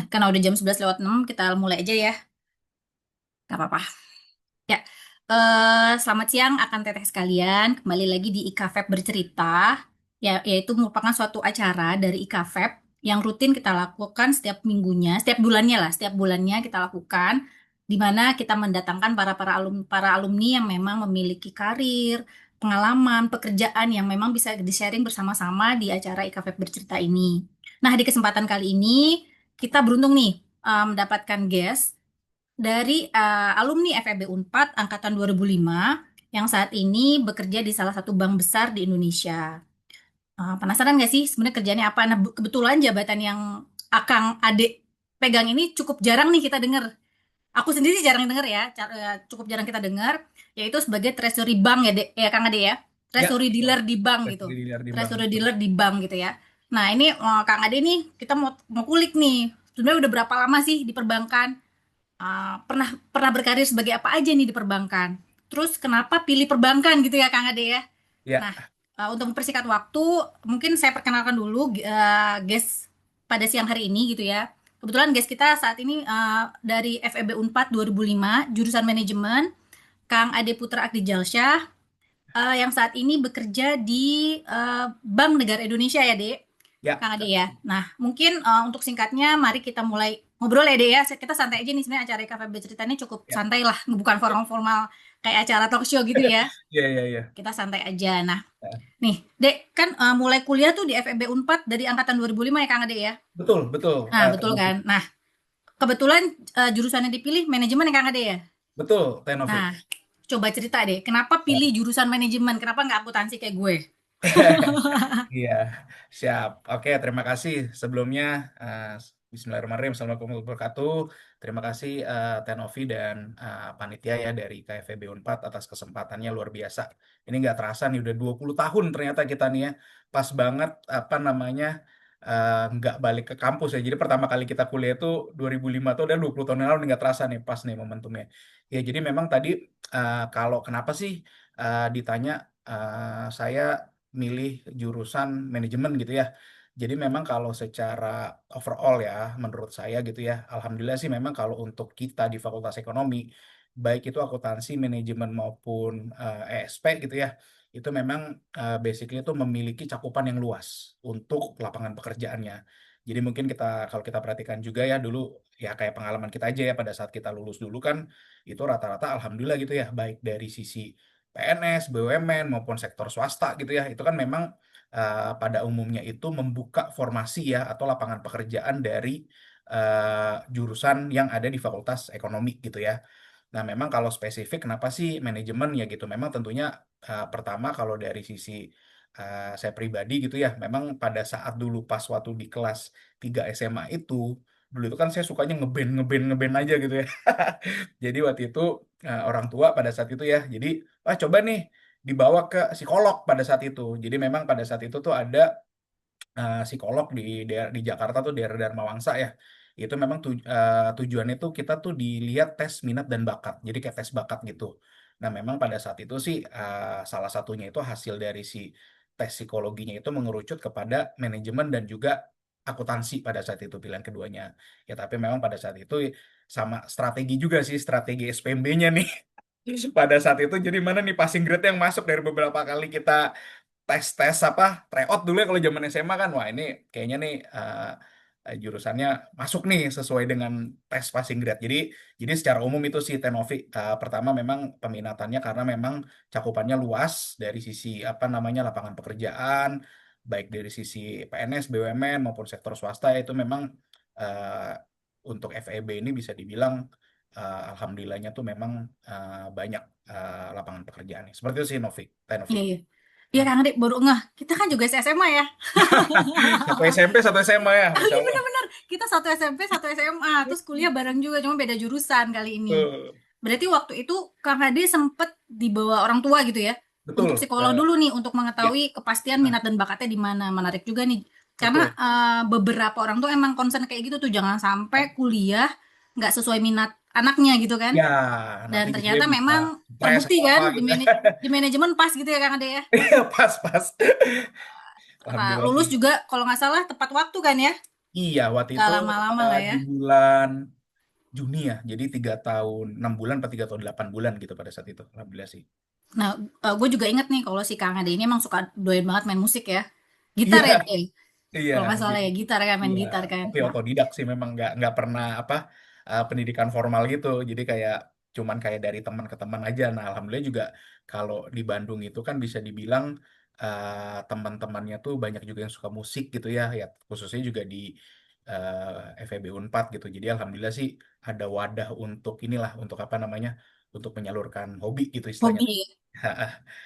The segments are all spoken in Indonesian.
Karena udah jam 11 lewat 6, kita mulai aja ya. Gak apa-apa. Ya, selamat siang akan teteh sekalian. Kembali lagi di IKFEB Bercerita, ya, yaitu merupakan suatu acara dari IKFEB yang rutin kita lakukan setiap minggunya, setiap bulannya lah, setiap bulannya kita lakukan, di mana kita mendatangkan para alumni yang memang memiliki karir, pengalaman, pekerjaan yang memang bisa di-sharing bersama-sama di acara IKFEB Bercerita ini. Nah, di kesempatan kali ini kita beruntung nih mendapatkan guest dari alumni FEB Unpad angkatan 2005 yang saat ini bekerja di salah satu bank besar di Indonesia. Penasaran nggak sih sebenarnya kerjanya apa? Nah, kebetulan jabatan yang Akang Ade pegang ini cukup jarang nih kita dengar. Aku sendiri jarang denger ya, cukup jarang kita dengar, yaitu sebagai treasury bank ya, ya Kang Ade ya. Ya, Treasury betul. dealer di bank gitu. Treasury dealer di bank, Treasury betul. dealer di bank gitu ya. Nah, ini Kang Ade nih kita mau kulik nih. Sebenarnya udah berapa lama sih di perbankan? Pernah pernah berkarir sebagai apa aja nih di perbankan? Terus kenapa pilih perbankan gitu ya Kang Ade ya? Ya, Nah, untuk mempersingkat waktu, mungkin saya perkenalkan dulu guest pada siang hari ini gitu ya. Kebetulan guest kita saat ini dari FEB Unpad 2005, jurusan manajemen, Kang Ade Putra Akdi Jalsyah, yang saat ini bekerja di Bank Negara Indonesia ya, Dek. ya, Kang Ade ya. Nah, mungkin untuk singkatnya, mari kita mulai ngobrol ya, Dek ya. Kita santai aja nih sebenarnya acara KFB ceritanya cukup ya, santai lah, bukan formal-formal kayak acara talk show gitu ya. ya, ya, ya. Kita santai aja. Nah, nih, Dek, kan mulai kuliah tuh di FEB Unpad dari angkatan 2005 ya, Kang Ade ya. Betul, betul. Nah, betul kan? Nah, kebetulan jurusan yang dipilih manajemen ya, Kang Ade ya. Betul, Tenovi. Nah, coba cerita deh, kenapa Ya. pilih jurusan manajemen? Kenapa nggak akuntansi kayak gue? Iya, siap. Oke, terima kasih sebelumnya. eh, Bismillahirrahmanirrahim. Assalamualaikum warahmatullahi wabarakatuh. Terima kasih Tenovi dan panitia ya dari KFB Unpad atas kesempatannya luar biasa. Ini nggak terasa nih udah 20 tahun ternyata kita nih ya. Pas banget apa namanya nggak balik ke kampus ya. Jadi pertama kali kita kuliah itu 2005 tuh udah 20 tahun yang lalu nih, nggak terasa nih pas nih momentumnya. Ya jadi memang tadi kalau kenapa sih ditanya saya milih jurusan manajemen gitu ya. Jadi memang kalau secara overall ya, menurut saya gitu ya, alhamdulillah sih memang kalau untuk kita di Fakultas Ekonomi, baik itu akuntansi, manajemen maupun ESP gitu ya, itu memang basically itu memiliki cakupan yang luas untuk lapangan pekerjaannya. Jadi mungkin kalau kita perhatikan juga ya dulu ya kayak pengalaman kita aja ya pada saat kita lulus dulu kan itu rata-rata alhamdulillah gitu ya baik dari sisi PNS, BUMN maupun sektor swasta gitu ya. Itu kan memang pada umumnya itu membuka formasi ya atau lapangan pekerjaan dari jurusan yang ada di Fakultas Ekonomi gitu ya. Nah, memang kalau spesifik kenapa sih manajemen ya gitu. Memang tentunya pertama kalau dari sisi saya pribadi gitu ya, memang pada saat dulu pas waktu di kelas 3 SMA itu, dulu itu kan saya sukanya ngeband ngeband ngeband aja gitu ya. Jadi waktu itu orang tua pada saat itu ya, jadi wah coba nih dibawa ke psikolog pada saat itu. Jadi memang pada saat itu tuh ada psikolog di daerah di Jakarta tuh daerah Dharma Wangsa ya. Itu memang tujuannya tuh kita tuh dilihat tes minat dan bakat. Jadi kayak tes bakat gitu. Nah, memang pada saat itu sih salah satunya itu hasil dari si tes psikologinya itu mengerucut kepada manajemen dan juga akuntansi pada saat itu pilihan keduanya. Ya, tapi memang pada saat itu sama strategi juga sih, strategi SPMB-nya nih. Pada saat itu jadi mana nih passing grade yang masuk dari beberapa kali kita tes-tes apa tryout dulu ya kalau zaman SMA kan wah ini kayaknya nih jurusannya masuk nih sesuai dengan tes passing grade. Jadi secara umum itu sih Tenovi pertama memang peminatannya karena memang cakupannya luas dari sisi apa namanya lapangan pekerjaan baik dari sisi PNS, BUMN maupun sektor swasta itu memang eh, untuk FEB ini bisa dibilang alhamdulillahnya tuh memang banyak lapangan pekerjaan. Seperti itu sih Novi, Tenovi. Iya, iya. Iya, Kang Ade baru ngeh. Kita kan juga SMA ya. Satu SMP, satu SMA ya, Oh Masya iya Allah. benar-benar. Kita satu SMP, satu SMA. Terus kuliah bareng juga, cuma beda jurusan kali ini. Betul, Berarti waktu itu Kang Ade sempet dibawa orang tua gitu ya? Untuk betul. psikolog dulu nih, untuk Ya, mengetahui kepastian minat dan bakatnya di mana. Menarik juga nih. Karena betul. beberapa orang tuh emang concern kayak gitu tuh. Jangan sampai kuliah nggak sesuai minat anaknya gitu kan. Ya, nanti Dan jadinya ternyata bisa memang stres terbukti atau apa kan di, gitu. di manajemen pas gitu ya Kang Ade ya. Pas, pas. Nah, Alhamdulillah lulus sih. juga kalau nggak salah tepat waktu kan ya? Iya, waktu Gak itu lama-lama lah di ya. bulan Juni ya, jadi 3 tahun 6 bulan atau 3 tahun 8 bulan gitu pada saat itu, alhamdulillah sih. Nah, gue juga inget nih kalau si Kang Ade ini emang suka doyan banget main musik ya. Gitar Iya, ya dia. iya, Kalau nggak salah gitu. ya gitar kan, main Iya, gitar kan. tapi Nah, otodidak sih memang nggak pernah apa pendidikan formal gitu. Jadi kayak cuman kayak dari teman ke teman aja. Nah, alhamdulillah juga kalau di Bandung itu kan bisa dibilang teman-temannya tuh banyak juga yang suka musik gitu ya, ya khususnya juga di FEB Unpad gitu. Jadi alhamdulillah sih ada wadah untuk inilah untuk apa namanya untuk menyalurkan hobi gitu istilahnya. hobi ya,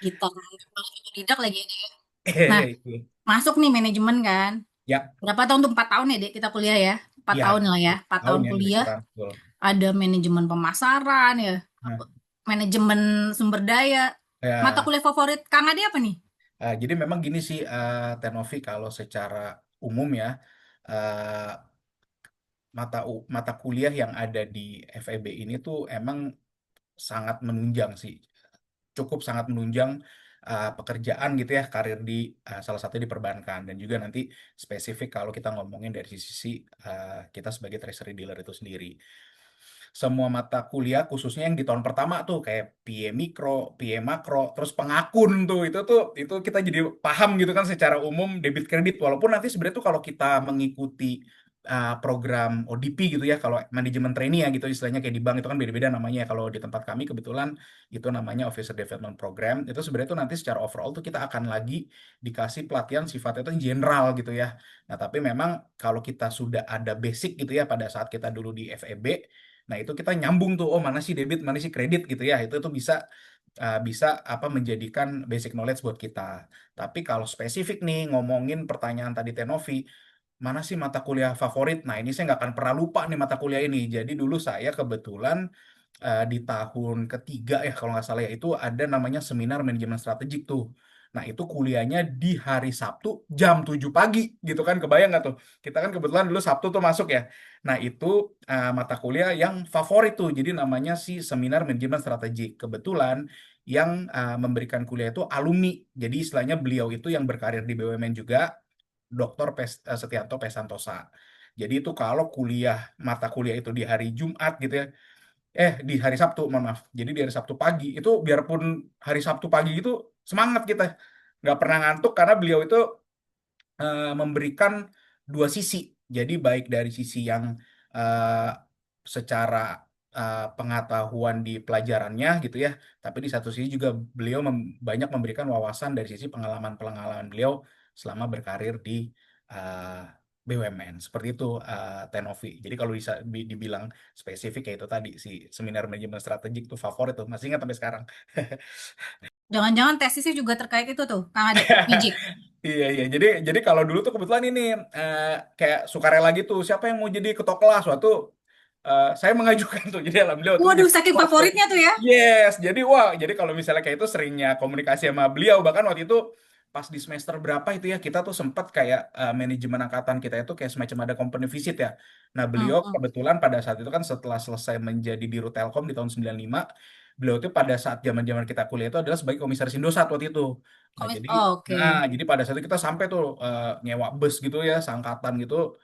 gitar. Malah otodidak lagi ya dia. Nah, Itu. masuk nih manajemen kan. Ya, Berapa tahun tuh? 4 tahun ya, Dek, kita kuliah ya. 4 tahun ya, lah ya. 4 tahun tahun ya lebih kuliah. kurang. Betul. Ada manajemen pemasaran ya. Nah, Manajemen sumber daya. Mata ya. kuliah favorit Kang Ade apa nih? Jadi memang gini sih, Tenovi kalau secara umum ya, eh, mata kuliah yang ada di FEB ini tuh emang sangat menunjang sih, cukup sangat menunjang pekerjaan gitu ya, karir di salah satu di perbankan dan juga nanti spesifik kalau kita ngomongin dari sisi kita sebagai treasury dealer itu sendiri. Semua mata kuliah khususnya yang di tahun pertama tuh kayak PA Mikro, PA Makro, terus pengakun tuh itu kita jadi paham gitu kan secara umum debit kredit walaupun nanti sebenarnya tuh kalau kita mengikuti program ODP gitu ya kalau manajemen trainee ya gitu istilahnya kayak di bank itu kan beda-beda namanya ya. Kalau di tempat kami kebetulan itu namanya Officer Development Program itu sebenarnya tuh nanti secara overall tuh kita akan lagi dikasih pelatihan sifatnya itu general gitu ya. Nah tapi memang kalau kita sudah ada basic gitu ya pada saat kita dulu di FEB. Nah, itu kita nyambung tuh, oh mana sih debit, mana sih kredit gitu ya. Itu tuh bisa apa menjadikan basic knowledge buat kita. Tapi kalau spesifik nih ngomongin pertanyaan tadi Tenovi, mana sih mata kuliah favorit? Nah, ini saya nggak akan pernah lupa nih mata kuliah ini. Jadi dulu saya kebetulan di tahun ketiga ya kalau nggak salah ya itu ada namanya seminar manajemen strategik tuh. Nah itu kuliahnya di hari Sabtu jam 7 pagi gitu kan kebayang nggak tuh? Kita kan kebetulan dulu Sabtu tuh masuk ya. Nah itu mata kuliah yang favorit tuh. Jadi namanya si seminar manajemen strategik. Kebetulan yang memberikan kuliah itu alumni. Jadi istilahnya beliau itu yang berkarir di BUMN juga, Dr. Setianto Pesantosa. Jadi itu kalau kuliah mata kuliah itu di hari Jumat gitu ya, di hari Sabtu, mohon maaf. Jadi di hari Sabtu pagi itu biarpun hari Sabtu pagi itu semangat kita nggak pernah ngantuk karena beliau itu memberikan dua sisi. Jadi baik dari sisi yang eh, secara pengetahuan di pelajarannya gitu ya, tapi di satu sisi juga beliau banyak memberikan wawasan dari sisi pengalaman-pengalaman beliau selama berkarir di eh, BUMN. Seperti itu Tenovi. Jadi kalau bisa dibilang spesifik kayak itu tadi si seminar manajemen strategik tuh favorit tuh. Masih ingat sampai sekarang. Jangan-jangan tesisnya juga terkait itu tuh, Kang Ade. Mijik. Iya iya. Jadi kalau dulu tuh kebetulan ini kayak sukarela gitu. Siapa yang mau jadi ketua kelas? Waktu saya mengajukan tuh. Jadi alhamdulillah waktu itu Waduh, jadi ketua saking kelas tuh. favoritnya tuh ya. Yes. Jadi wah. Jadi kalau misalnya kayak itu seringnya komunikasi sama beliau. Bahkan waktu itu pas di semester berapa itu ya kita tuh sempat kayak manajemen angkatan kita itu kayak semacam ada company visit ya. Nah beliau Hmm. kebetulan pada saat itu kan setelah selesai menjadi Biro Telkom di tahun 95, beliau itu pada saat zaman-zaman kita kuliah itu adalah sebagai komisaris Indosat waktu itu. Nah, jadi Oh, oke. jadi pada saat itu kita sampai tuh nyewa bus gitu ya, seangkatan gitu,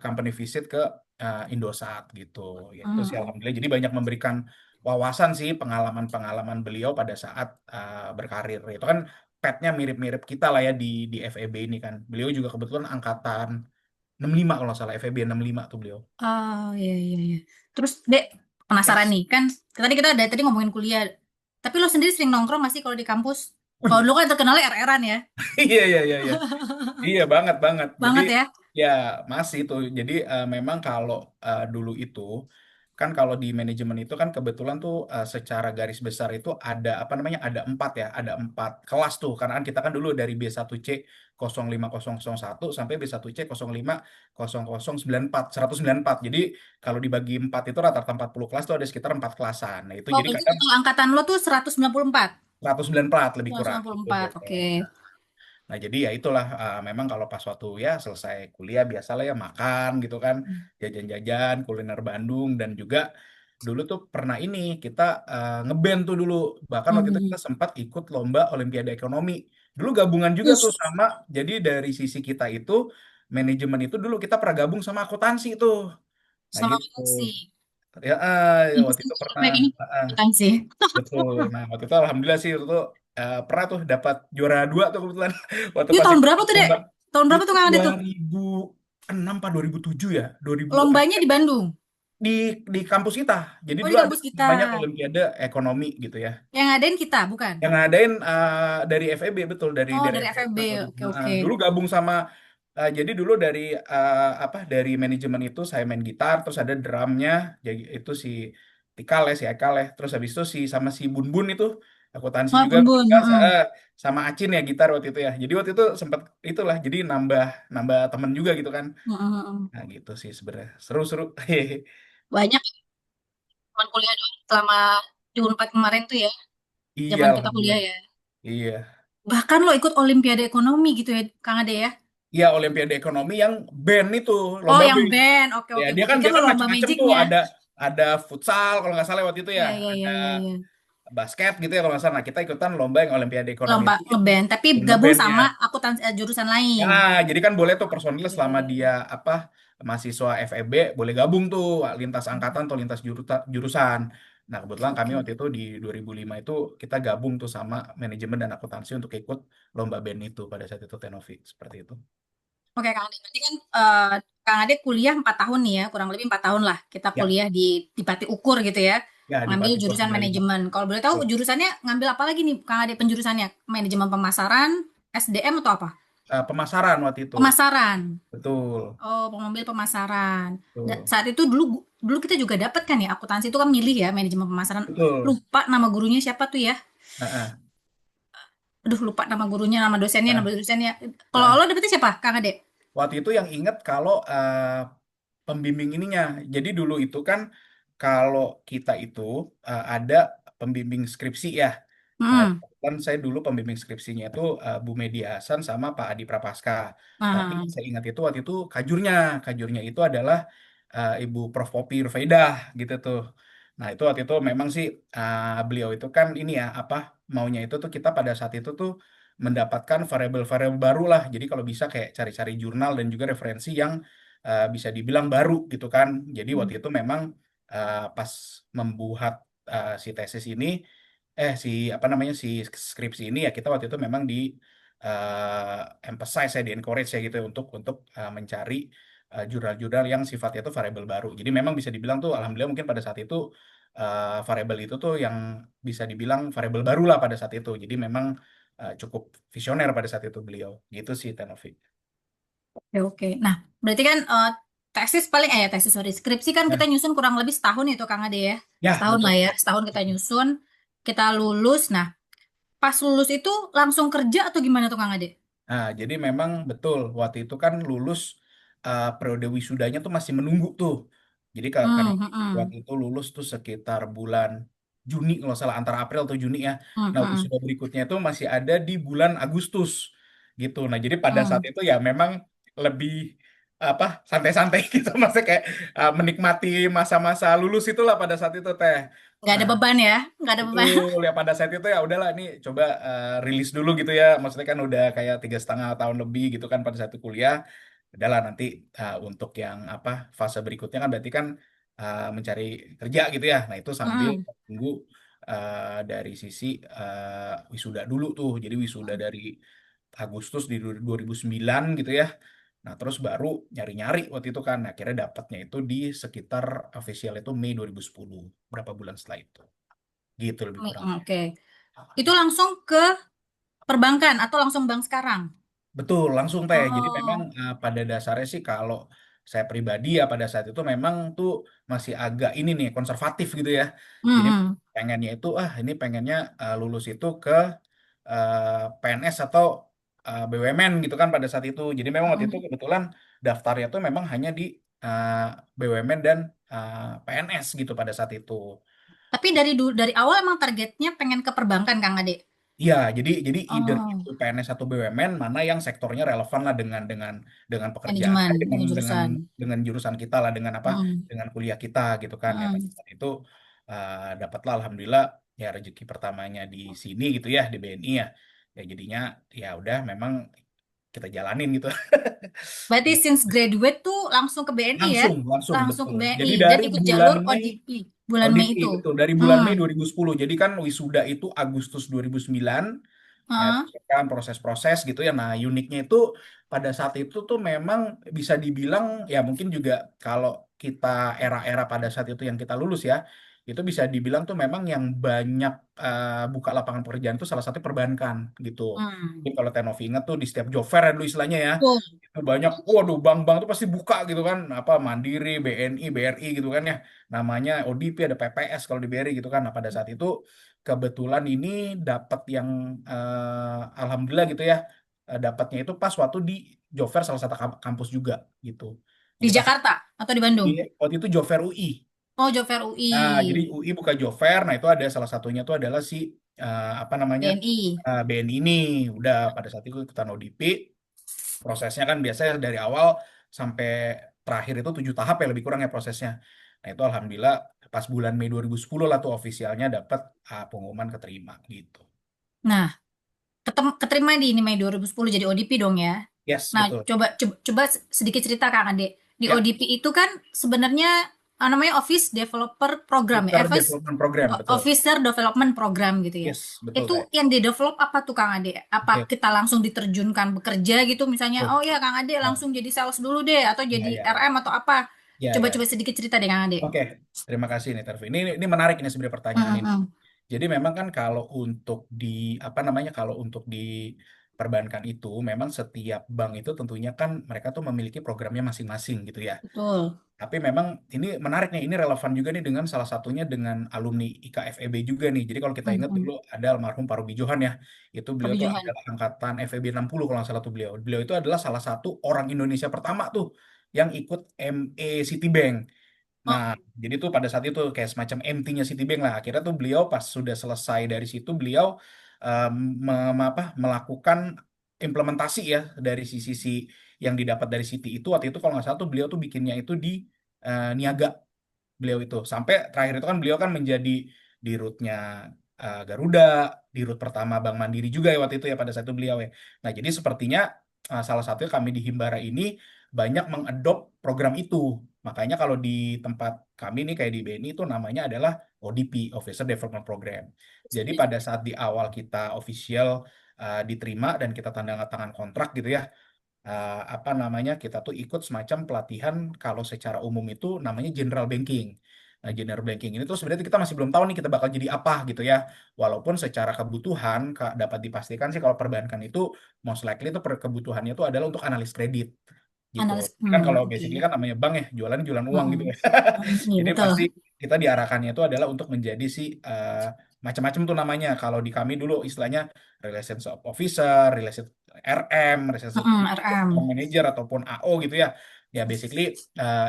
company visit ke Indosat gitu. Ya itu sih Hmm. alhamdulillah. Jadi banyak memberikan wawasan sih pengalaman-pengalaman beliau pada saat berkarir. Itu kan petnya mirip-mirip kita lah ya di FEB ini kan. Beliau juga kebetulan angkatan 65 kalau nggak salah, FEB 65 tuh beliau. Oh, iya, iya, iya. Terus, Dek, penasaran Yes. nih. Kan tadi kita dari tadi ngomongin kuliah. Tapi lo sendiri sering nongkrong gak sih kalau di kampus? Kalau dulu kan terkenalnya R-an ya. Iya, iya, iya, iya. Iya banget banget. Jadi Banget ya. ya masih itu. Jadi memang kalau dulu itu kan kalau di manajemen itu kan kebetulan tuh secara garis besar itu ada apa namanya ada 4 ya, ada 4 kelas tuh. Karena kan kita kan dulu dari B1C 05001 sampai B1C 05094 194. Jadi kalau dibagi 4 itu rata-rata 40 kelas tuh ada sekitar 4 kelasan. Nah itu Oh, jadi berarti kadang total angkatan lo tuh 194. 194 lebih kurang. 194, oke. Nah, jadi ya itulah memang kalau pas waktu ya selesai kuliah biasalah ya makan gitu kan, jajan-jajan, kuliner Bandung dan juga dulu tuh pernah ini kita ngeband tuh dulu. Bahkan waktu itu Hmm. kita sempat ikut lomba Olimpiade Ekonomi. Dulu gabungan juga tuh Us. sama jadi dari sisi kita itu manajemen itu dulu kita pernah gabung sama akuntansi tuh. Nah Sama gitu. sih. Ya, ya waktu itu pernah. Kayak ini bukan sih. Betul. Nah waktu itu alhamdulillah sih waktu itu pernah tuh dapat juara dua tuh kebetulan waktu Itu pas tahun ikut berapa tuh, Dek? lomba. Tahun berapa Itu tuh Kang Ade tuh? 2006 apa 2007 ya? 2000 Lombanya di Bandung. di di kampus kita. Jadi Oh, di dulu ada kampus kita. banyak olimpiade ekonomi gitu ya. Yang ngadain kita, bukan? Yang ngadain dari FEB betul Oh, dari dari FEB FFB. waktu itu. Oke, Nah, oke. dulu gabung sama jadi dulu dari apa dari manajemen itu saya main gitar terus ada drumnya jadi itu si Tikal ya si Ekal ya terus habis itu sama si Bun Bun itu akuntansi Oh, juga Bun Bun. bertiga Mm-mm. sama Acin ya gitar waktu itu ya jadi waktu itu sempat itulah jadi nambah nambah temen juga gitu kan Mm-mm, mm-mm. nah gitu sih sebenarnya seru-seru hehehe. Banyak teman kuliah doang selama di Unpad kemarin tuh ya, Iya zaman kita kuliah alhamdulillah ya. iya. Bahkan lo ikut Olimpiade Ekonomi gitu ya, Kang Ade ya? Iya, Olimpiade Ekonomi yang band itu, Oh, lomba yang band. band. Oke, Ya, oke. dia Gue kan pikir dia lo kan lomba macam-macam tuh, magicnya. ada futsal kalau nggak salah waktu itu ya, Iya, iya, ada iya, iya, iya. basket gitu ya kalau nggak salah. Nah, kita ikutan lomba yang Olimpiade Ekonomi Lomba itu yang ngeband, tapi gabung ngebandnya. sama akuntansi jurusan Ya, lain. jadi kan boleh tuh personil Oke. selama dia apa mahasiswa FEB boleh gabung tuh lintas angkatan atau lintas jurusan. Nah, kebetulan kami Oke. waktu itu di 2005 itu kita gabung tuh sama manajemen dan akuntansi untuk ikut lomba band itu pada saat itu Tenovi seperti itu. Oke, Kang Ade. Berarti kan Kang Ade kuliah 4 tahun nih ya, kurang lebih 4 tahun lah. Kita Ya, kuliah di Pati Ukur gitu ya, ya di ngambil Patikur jurusan 95. manajemen. Kalau boleh tahu jurusannya ngambil apa lagi nih, Kang Ade penjurusannya? Manajemen pemasaran, SDM atau apa? Pemasaran waktu itu. Pemasaran. Betul, Oh, pengambil pemasaran. betul, Saat itu dulu dulu kita juga dapat kan ya, akuntansi itu kan milih ya manajemen pemasaran. betul. Lupa nama gurunya siapa tuh ya? Heeh, Aduh, lupa nama gurunya, nama heeh, dosennya. Kalau heeh. lo dapetnya siapa, Kang Ade? Waktu itu yang inget kalau pembimbing ininya. Jadi dulu itu kan kalau kita itu ada pembimbing skripsi ya. Hmm. Kan saya dulu pembimbing skripsinya itu Bu Media Hasan sama Pak Adi Prapaska. Tapi Nah, saya ingat itu waktu itu kajurnya itu adalah Ibu Prof. Popi Rufaidah gitu tuh. Nah itu waktu itu memang sih beliau itu kan ini ya apa maunya itu tuh kita pada saat itu tuh mendapatkan variabel-variabel baru lah. Jadi kalau bisa kayak cari-cari jurnal dan juga referensi yang bisa dibilang baru gitu kan. Jadi waktu itu memang pas membuat si tesis ini si apa namanya si skripsi ini ya kita waktu itu memang di emphasize ya di encourage ya gitu ya, untuk mencari jurnal-jurnal yang sifatnya itu variabel baru. Jadi memang bisa dibilang tuh alhamdulillah mungkin pada saat itu variabel itu tuh yang bisa dibilang variabel baru lah pada saat itu. Jadi memang cukup visioner pada saat itu beliau. Gitu sih Tenovi. oke, oke. Nah, berarti kan tesis sorry, skripsi kan kita Ya, nyusun kurang lebih setahun itu Kang Ade ya. ya Setahun betul. lah ya, setahun kita nyusun, kita lulus. Nah, pas lulus itu langsung kerja atau gimana tuh Kang Ade? Nah, jadi memang betul waktu itu kan lulus periode wisudanya tuh masih menunggu tuh. Jadi karena Hmm, hmm, hmm, waktu itu lulus tuh sekitar bulan Juni kalau nggak salah antara April atau Juni ya. hmm, Nah, hmm, wisuda berikutnya itu masih ada di bulan Agustus gitu. Nah, jadi pada saat hmm. itu ya memang lebih apa santai-santai gitu maksudnya kayak menikmati masa-masa lulus itulah pada saat itu teh. Nggak ada Nah, beban ya, nggak ada beban. betul ya pada saat itu ya udahlah nih coba rilis dulu gitu ya maksudnya kan udah kayak 3,5 tahun lebih gitu kan pada saat itu kuliah udahlah nanti untuk yang apa fase berikutnya kan berarti kan mencari kerja gitu ya nah itu sambil Hmm, tunggu dari sisi wisuda dulu tuh jadi wisuda hmm. dari Agustus di 2009 gitu ya nah terus baru nyari-nyari waktu itu kan akhirnya dapatnya itu di sekitar official itu Mei 2010 berapa bulan setelah itu gitu lebih kurang. Oke. Itu langsung ke perbankan atau langsung bank sekarang? Betul, langsung teh. Jadi memang Oh, pada dasarnya sih kalau saya pribadi ya pada saat itu memang tuh masih agak ini nih konservatif gitu ya. hmm, Jadi hmm. pengennya itu ini pengennya lulus itu ke PNS atau BUMN gitu kan pada saat itu. Jadi memang waktu itu Hmm. kebetulan daftarnya tuh memang hanya di eh, BUMN dan PNS gitu pada saat itu. Tapi dari awal emang targetnya pengen ke perbankan Kang Ade. Iya, jadi either Oh, itu PNS atau BUMN mana yang sektornya relevan lah dengan pekerjaan, manajemen, dengan dengan dengan jurusan. dengan jurusan kita lah, dengan apa, Hmm, dengan kuliah kita gitu kan ya. Pada hmm. saat itu dapatlah alhamdulillah ya rezeki pertamanya di sini gitu ya di BNI ya. Ya jadinya ya udah memang kita jalanin gitu. Berarti since graduate tuh langsung ke BNI ya? Langsung, langsung, Langsung ke betul. BNI Jadi dan dari ikut bulan jalur Mei, ODP bulan Mei ODP, itu. betul. Dari bulan Hmm. Mei 2010. Jadi kan wisuda itu Agustus 2009. Ya, Hah? terus kan proses-proses gitu ya. Nah, uniknya itu pada saat itu tuh memang bisa dibilang ya mungkin juga kalau kita era-era pada saat itu yang kita lulus ya, itu bisa dibilang tuh memang yang banyak buka lapangan pekerjaan itu salah satu perbankan gitu. Hmm. Jadi kalau Tenovi ingat tuh di setiap job fair ya dulu istilahnya ya, Betul. itu banyak, waduh bank-bank tuh pasti buka gitu kan, apa Mandiri, BNI, BRI gitu kan ya, namanya ODP, ada PPS kalau di BRI gitu kan. Nah pada saat itu kebetulan ini dapat yang alhamdulillah gitu ya, dapatnya itu pas waktu di job fair salah satu kampus juga gitu. Di Jadi pas Jakarta atau di Bandung? waktu itu job fair UI. Oh, Jover Nah, jadi UI. UI buka job fair, nah itu ada salah satunya tuh adalah si apa namanya, BNI. BNI ini. Udah pada saat itu ikutan ODP, prosesnya kan biasanya dari awal sampai terakhir itu 7 tahap ya lebih kurang ya prosesnya. Nah itu alhamdulillah pas bulan Mei 2010 lah tuh ofisialnya dapat pengumuman keterima gitu. Nah, keterima di ini Mei 2010 jadi ODP dong ya. Yes, Nah, betul. coba sedikit cerita Kang Ade. Di Ya, ODP itu kan sebenarnya namanya Office Developer Program ya. User Development Program, betul. Officer Development Program gitu ya. Yes, betul Itu teh. yang di develop apa tuh Kang Ade? Apa Oke. kita langsung diterjunkan bekerja gitu misalnya, Tuh. oh ya Kang Ade Nah, langsung jadi sales dulu deh atau ya, jadi ya, ya. RM atau apa? Ya, Coba-coba ya. sedikit cerita deh Kang Ade. Oke, terima kasih nih Tervi. Ini menarik ini sebenarnya Mm, pertanyaan mm, ini. mm. Jadi memang kan kalau untuk di apa namanya, kalau untuk di perbankan itu memang setiap bank itu tentunya kan mereka tuh memiliki programnya masing-masing gitu ya. Betul. Tapi memang ini menarik nih, ini relevan juga nih dengan salah satunya dengan alumni IKFEB juga nih. Jadi kalau kita Mm, ingat dulu mm. ada almarhum Pak Ruby Johan ya, itu beliau Robi tuh Johan. adalah angkatan FEB 60 kalau nggak salah tuh beliau. Beliau itu adalah salah satu orang Indonesia pertama tuh yang ikut ME Citibank. Nah, Oh, jadi tuh pada saat itu kayak semacam MT-nya Citibank lah. Akhirnya tuh beliau pas sudah selesai dari situ, beliau melakukan implementasi ya dari sisi yang didapat dari Citi itu. Waktu itu kalau nggak salah tuh beliau tuh bikinnya itu di Niaga, beliau itu. Sampai terakhir itu kan beliau kan menjadi di root-nya Garuda, di root pertama Bank Mandiri juga ya waktu itu ya pada saat itu beliau ya. Nah, jadi sepertinya salah satunya kami di Himbara ini banyak mengadop program itu. Makanya kalau di tempat kami nih kayak di BNI itu namanya adalah ODP, Officer Development Program. Jadi pada saat di awal kita official diterima dan kita tanda tangan kontrak gitu ya, apa namanya, kita tuh ikut semacam pelatihan kalau secara umum itu namanya general banking. Nah, general banking ini tuh sebenarnya kita masih belum tahu nih kita bakal jadi apa gitu ya. Walaupun secara kebutuhan dapat dipastikan sih kalau perbankan itu most likely itu kebutuhannya itu adalah untuk analis kredit gitu. analis. Kan kalau Oke. basically kan namanya bank ya, jualan jualan uang gitu Mm, ya. iya Jadi betul. pasti kita diarahkannya itu adalah untuk menjadi si macam-macam tuh namanya. Kalau di kami dulu istilahnya relationship officer, relationship RM, relationship RM. manager ataupun AO gitu ya. Ya basically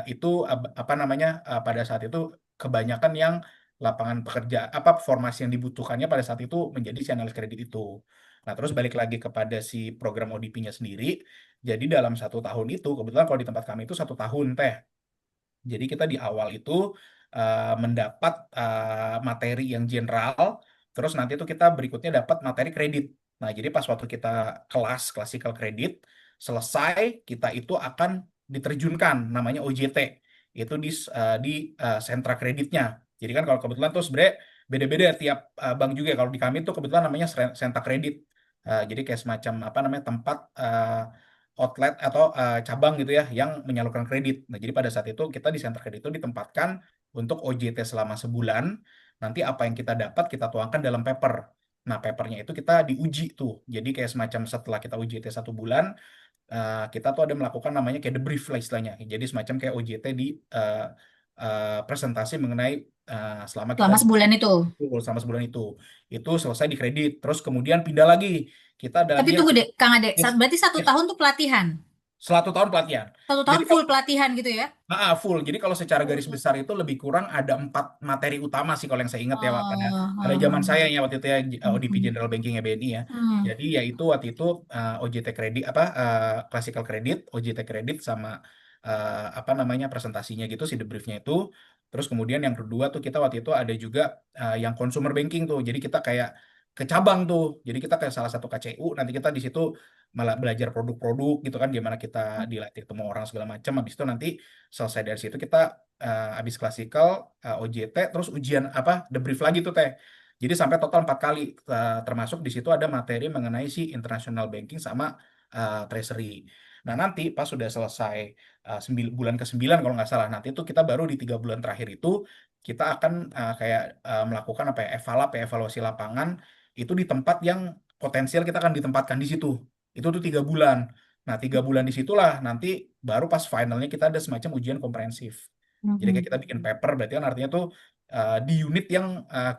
itu apa namanya, pada saat itu kebanyakan yang lapangan pekerja apa formasi yang dibutuhkannya pada saat itu menjadi si analis kredit itu. Nah, terus balik lagi kepada si program ODP-nya sendiri. Jadi dalam 1 tahun itu, kebetulan kalau di tempat kami itu 1 tahun teh. Jadi kita di awal itu mendapat materi yang general, terus nanti itu kita berikutnya dapat materi kredit. Nah, jadi pas waktu kita kelas classical kredit selesai, kita itu akan diterjunkan namanya OJT. Itu di sentra kreditnya. Jadi kan kalau kebetulan tuh sebenarnya beda-beda tiap bank juga. Kalau di kami tuh kebetulan namanya sentra kredit. Jadi kayak semacam apa namanya tempat outlet atau cabang gitu ya yang menyalurkan kredit. Nah, jadi pada saat itu kita di center kredit itu ditempatkan untuk OJT selama sebulan. Nanti apa yang kita dapat kita tuangkan dalam paper. Nah, papernya itu kita diuji tuh. Jadi kayak semacam setelah kita UJT 1 bulan, kita tuh ada melakukan namanya kayak debrief lah istilahnya. Jadi semacam kayak OJT di presentasi mengenai selama kita Selama sebulan itu. selama sebulan itu selesai di kredit. Terus kemudian pindah lagi. Kita ada Tapi lagi yang tunggu deh, Kang Ade. yes, Berarti satu yes, tahun tuh pelatihan. 1 tahun pelatihan. 1 tahun Jadi full pelatihan gitu ya? full. Jadi kalau secara garis Oh, besar itu lebih kurang ada 4 materi utama sih kalau yang saya ingat ya Pak. Pada zaman saya oh, ya waktu itu ya ODP hmm, General Banking ya BNI ya. hmm. Jadi yaitu waktu itu OJT kredit apa classical kredit, OJT kredit sama apa namanya presentasinya gitu si debriefnya itu. Terus kemudian yang kedua tuh kita waktu itu ada juga yang consumer banking tuh. Jadi kita kayak ke cabang tuh. Jadi kita ke salah satu KCU, nanti kita di situ malah belajar produk-produk gitu kan, gimana kita dilatih ketemu orang segala macam. Habis itu nanti selesai dari situ kita habis klasikal, OJT, terus ujian apa debrief lagi tuh teh. Jadi sampai total 4 kali, termasuk di situ ada materi mengenai si international banking sama treasury. Nah nanti pas sudah selesai bulan ke-9 kalau nggak salah, nanti itu kita baru di 3 bulan terakhir itu kita akan kayak melakukan apa ya, evaluasi lapangan itu di tempat yang potensial kita akan ditempatkan di situ. Itu tuh 3 bulan. Nah 3 bulan di situlah nanti baru pas finalnya kita ada semacam ujian komprehensif. Jadi kayak kita bikin paper, berarti kan artinya tuh di unit yang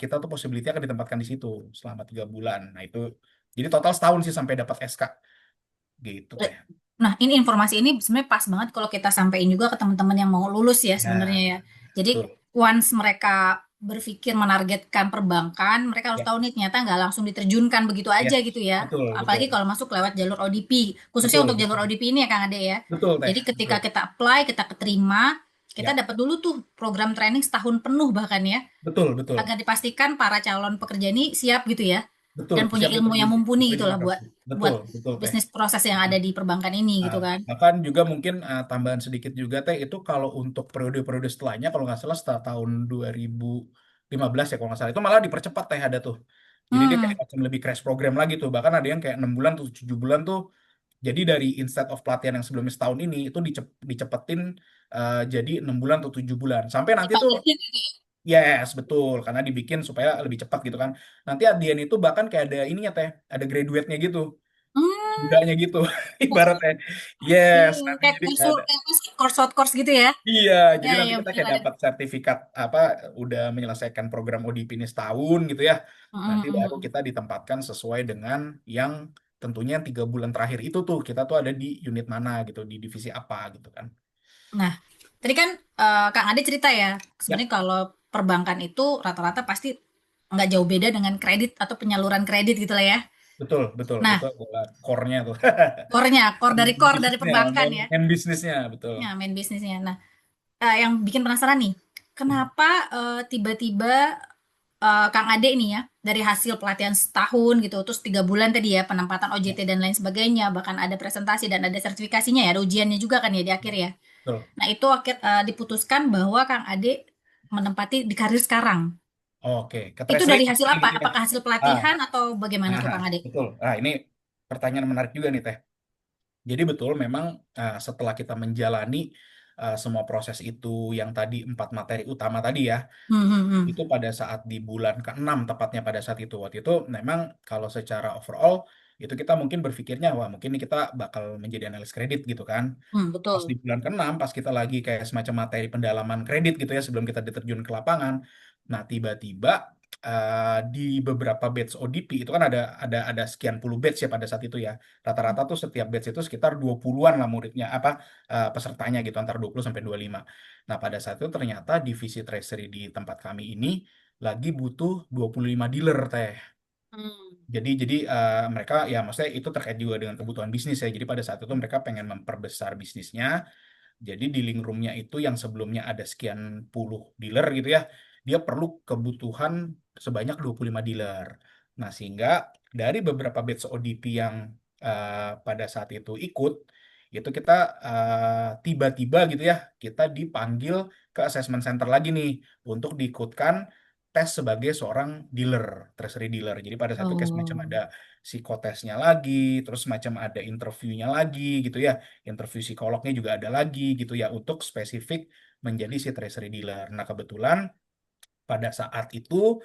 kita tuh possibility akan ditempatkan di situ selama 3 bulan. Nah itu jadi total setahun sih sampai dapat SK gitu Eh, teh. Nah, ini informasi ini sebenarnya pas banget kalau kita sampaikan juga ke teman-teman yang mau lulus ya sebenarnya Nah ya. Jadi betul. once mereka berpikir menargetkan perbankan, mereka harus Ya, tahu nih ternyata nggak langsung diterjunkan begitu aja yes, gitu ya. betul, Apalagi betul, kalau masuk lewat jalur ODP, khususnya betul, untuk jalur betul, ODP ini ya Kang Ade ya. betul teh, Jadi ketika betul. kita apply, kita keterima, kita Ya, dapat dulu tuh program training setahun penuh bahkan ya, betul, betul, agar dipastikan para calon pekerja ini siap gitu ya betul. dan punya Siap ilmu yang mumpuni gitu lah buat berimplementasi. Betul, buat betul teh. bisnis proses yang ada di perbankan ini Nah, gitu kan. bahkan juga mungkin tambahan sedikit juga teh itu kalau untuk periode-periode setelahnya kalau nggak salah setelah tahun 2015 ya kalau nggak salah itu malah dipercepat teh ada tuh. Jadi dia Hmm, kayak macam lebih crash program lagi tuh. Bahkan ada yang kayak 6 bulan tuh 7 bulan tuh. Jadi dari instead of pelatihan yang sebelumnya setahun ini itu dicepetin jadi 6 bulan atau 7 bulan. Sampai nanti tuh dipaketin gitu ya. yes betul karena dibikin supaya lebih cepat gitu kan. Nanti at the end itu bahkan kayak ada ininya teh, ada graduate-nya gitu. Hmm, Udahnya gitu ibaratnya. Yes, nanti kayak jadi kursus, ada. kayak course short course gitu ya. Iya, Ya, jadi nanti ya kita betul kayak ada. dapat sertifikat apa udah menyelesaikan program ODP ini setahun gitu ya. Hmm, Nanti baru hmm. kita ditempatkan sesuai dengan yang tentunya yang 3 bulan terakhir itu tuh kita tuh ada di unit mana gitu, di divisi apa gitu kan. Nah, tadi kan Kang Ade cerita ya, Ya, sebenarnya kalau perbankan itu rata-rata pasti nggak jauh beda dengan kredit atau penyaluran kredit gitu lah ya. betul, betul. Itu Nah, adalah core-nya tuh. core dari Bisnisnya, perbankan ya. main bisnisnya, betul. Ya, main bisnisnya. Nah, yang bikin penasaran nih, kenapa tiba-tiba Kang Ade nih ya, dari hasil pelatihan setahun gitu, terus 3 bulan tadi ya, penempatan Ya, OJT dan lain sebagainya, bahkan ada presentasi dan ada sertifikasinya ya, ada ujiannya juga kan ya di akhir ya, ya. betul. Nah, itu diputuskan bahwa Kang Ade menempati di karir sekarang. Oke, ke Itu treasury dari hasil pasti apa? gitu ya. Apakah hasil Ah, pelatihan atau bagaimana tuh ah, Kang Ade? betul. Nah, ini pertanyaan menarik juga nih Teh. Jadi betul memang setelah kita menjalani semua proses itu yang tadi 4 materi utama tadi ya, Hmm, hmm, hmm. itu pada saat di bulan ke-6 tepatnya pada saat itu. Waktu itu memang kalau secara overall itu kita mungkin berpikirnya wah mungkin ini kita bakal menjadi analis kredit gitu kan. Hmm, Pas di betul. bulan ke-6 pas kita lagi kayak semacam materi pendalaman kredit gitu ya sebelum kita diterjun ke lapangan. Nah, tiba-tiba di beberapa batch ODP itu kan ada sekian puluh batch ya pada saat itu ya. Rata-rata tuh setiap batch itu sekitar 20-an lah muridnya apa pesertanya gitu antara 20 sampai 25. Nah, pada saat itu ternyata divisi treasury di tempat kami ini lagi butuh 25 dealer teh. Hmm. Jadi mereka ya maksudnya itu terkait juga dengan kebutuhan bisnis ya. Jadi pada saat itu mereka pengen memperbesar bisnisnya. Jadi di link roomnya itu yang sebelumnya ada sekian puluh dealer gitu ya, dia perlu kebutuhan sebanyak 25 dealer. Nah, sehingga dari beberapa batch ODP yang pada saat itu ikut, itu kita tiba-tiba gitu ya, kita dipanggil ke assessment center lagi nih untuk diikutkan tes sebagai seorang dealer, treasury dealer. Jadi pada saat itu kayak semacam Oh. ada psikotesnya lagi, terus semacam ada interviewnya lagi gitu ya, interview psikolognya juga ada lagi gitu ya untuk spesifik menjadi si treasury dealer. Nah, kebetulan pada saat itu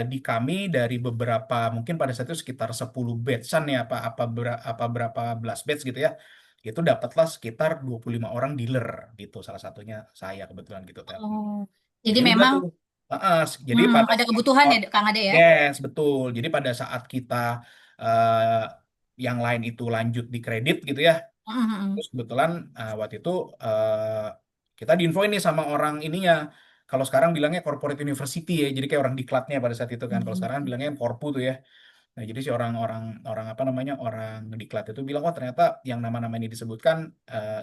di kami dari beberapa mungkin pada saat itu sekitar 10 batchan ya apa berapa belas batch gitu ya. Itu dapatlah sekitar 25 orang dealer gitu. Salah satunya saya kebetulan gitu Tel. Oh. Jadi Jadi udah memang tuh. Jadi pada ada saat kebutuhan ya Kang Ade ya? yes, betul. Jadi pada saat kita eh, yang lain itu lanjut di kredit gitu ya. Hmm, hmm, hmm. Terus kebetulan waktu itu kita diinfo ini sama orang ininya. Kalau sekarang bilangnya corporate university ya, jadi kayak orang diklatnya pada saat itu kan. Hmm, Kalau hmm, sekarang hmm. bilangnya korpu tuh ya. Nah, jadi si orang-orang orang apa namanya orang diklat itu bilang wah ternyata yang nama-nama ini disebutkan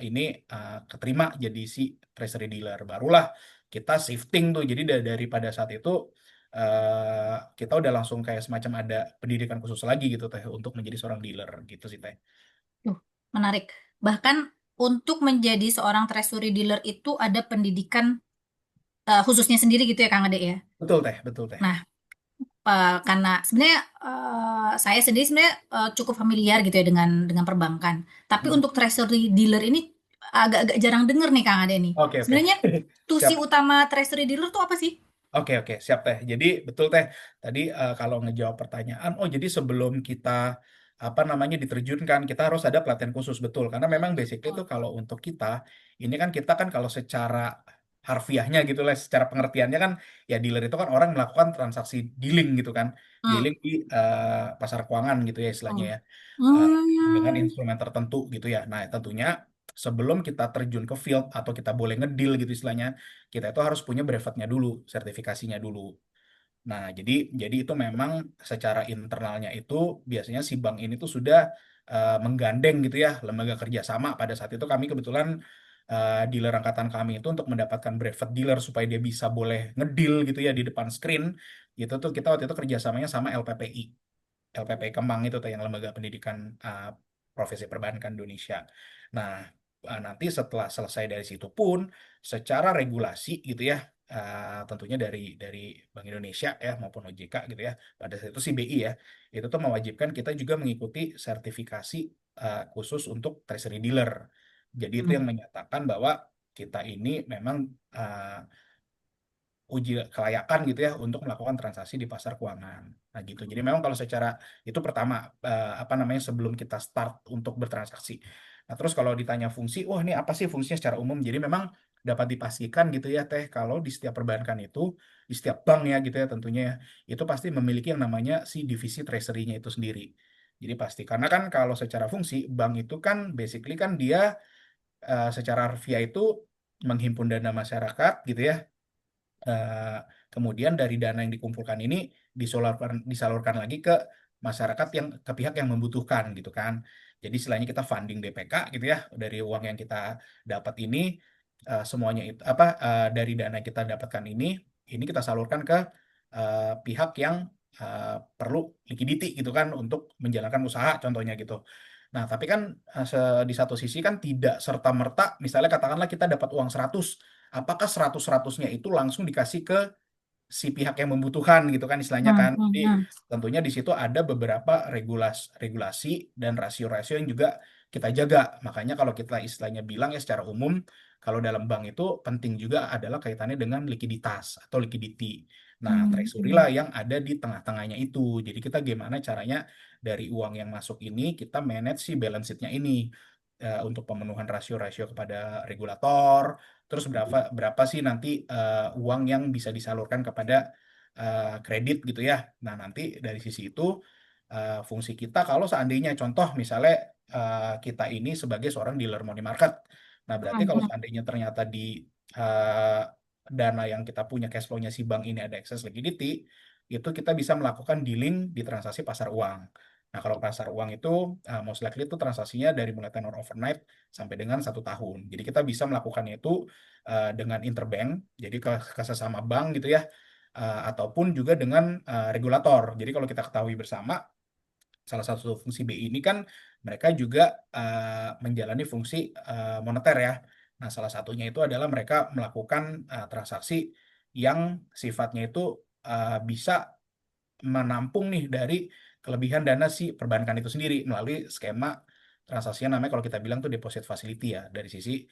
ini keterima jadi si treasury dealer. Barulah kita shifting tuh. Jadi daripada saat itu kita udah langsung kayak semacam ada pendidikan khusus lagi gitu teh untuk menjadi seorang dealer gitu sih teh. Tuh, menarik. Bahkan untuk menjadi seorang treasury dealer itu ada pendidikan khususnya sendiri gitu ya Kang Ade ya. Betul teh, betul teh. Nah, karena sebenarnya saya sendiri sebenarnya cukup familiar gitu ya dengan perbankan. Tapi Hmm. untuk treasury dealer ini agak-agak jarang denger nih Kang Ade nih. Oke, oke. Sebenarnya tusi Siap. utama treasury dealer tuh apa sih? Oke, oke, siap teh. Jadi betul teh. Tadi kalau ngejawab pertanyaan, oh jadi sebelum kita apa namanya diterjunkan, kita harus ada pelatihan khusus betul. Karena memang basically itu kalau untuk kita, ini kan kita kan kalau secara harfiahnya gitu lah, secara pengertiannya kan ya dealer itu kan orang melakukan transaksi dealing gitu kan, Hmm. dealing di pasar keuangan gitu ya istilahnya Hmm. ya. Eh, dengan Hmm. instrumen tertentu gitu ya. Nah, tentunya sebelum kita terjun ke field atau kita boleh ngedeal gitu istilahnya, kita itu harus punya brevetnya dulu, sertifikasinya dulu. Nah, jadi itu memang secara internalnya itu biasanya si bank ini tuh sudah menggandeng gitu ya lembaga kerjasama. Pada saat itu kami kebetulan dealer angkatan kami itu untuk mendapatkan brevet dealer supaya dia bisa boleh ngedeal gitu ya di depan screen. Itu tuh kita waktu itu kerjasamanya sama LPPI. LPPI Kemang itu tuh yang Lembaga Pendidikan Profesi Perbankan Indonesia. Nah, nanti setelah selesai dari situ pun secara regulasi gitu ya, tentunya dari Bank Indonesia ya maupun OJK gitu ya, pada saat itu si BI ya, itu tuh mewajibkan kita juga mengikuti sertifikasi khusus untuk treasury dealer. Jadi itu yang Hmm. menyatakan bahwa kita ini memang uji kelayakan gitu ya untuk melakukan transaksi di pasar keuangan. Nah gitu. Jadi memang kalau secara itu pertama apa namanya sebelum kita start untuk bertransaksi. Nah terus kalau ditanya fungsi, wah ini apa sih fungsinya secara umum? Jadi memang dapat dipastikan gitu ya Teh kalau di setiap perbankan itu, di setiap bank ya gitu ya tentunya ya, itu pasti memiliki yang namanya si divisi treasury-nya itu sendiri. Jadi pasti karena kan kalau secara fungsi bank itu kan basically kan dia secara harfiah itu menghimpun dana masyarakat gitu ya. Eh, Kemudian dari dana yang dikumpulkan ini disalurkan lagi ke masyarakat yang ke pihak yang membutuhkan gitu kan. Jadi istilahnya kita funding DPK gitu ya dari uang yang kita dapat ini semuanya itu apa dari dana yang kita dapatkan ini kita salurkan ke pihak yang perlu liquidity gitu kan untuk menjalankan usaha contohnya gitu. Nah, tapi kan di satu sisi kan tidak serta-merta misalnya katakanlah kita dapat uang 100, apakah 100-100-nya itu langsung dikasih ke si pihak yang membutuhkan gitu kan istilahnya Hmm. kan. Hmm. Jadi Hmm. tentunya di situ ada beberapa regulasi dan rasio-rasio yang juga kita jaga. Makanya kalau kita istilahnya bilang ya secara umum, kalau dalam bank itu penting juga adalah kaitannya dengan likuiditas atau liquidity. Nah, Hmm. treasury Hmm. lah yang ada di tengah-tengahnya itu. Jadi kita gimana caranya dari uang yang masuk ini kita manage si balance sheet-nya ini untuk pemenuhan rasio-rasio kepada regulator. Terus berapa berapa sih nanti uang yang bisa disalurkan kepada kredit gitu ya. Nah, nanti dari sisi itu fungsi kita kalau seandainya contoh misalnya kita ini sebagai seorang dealer money market. Nah, berarti Hmm. kalau Hmm. seandainya ternyata di eh, dana yang kita punya cash flow-nya si bank ini ada excess liquidity, itu kita bisa melakukan dealing di transaksi pasar uang. Nah, kalau pasar uang itu most likely itu transaksinya dari mulai tenor overnight sampai dengan 1 tahun. Jadi kita bisa melakukannya itu dengan interbank, jadi ke sesama bank gitu ya, ataupun juga dengan regulator. Jadi kalau kita ketahui bersama, salah satu fungsi BI ini kan mereka juga menjalani fungsi moneter ya. Nah, salah satunya itu adalah mereka melakukan transaksi yang sifatnya itu bisa menampung nih dari kelebihan dana si perbankan itu sendiri melalui skema transaksi yang namanya kalau kita bilang tuh deposit facility ya dari sisi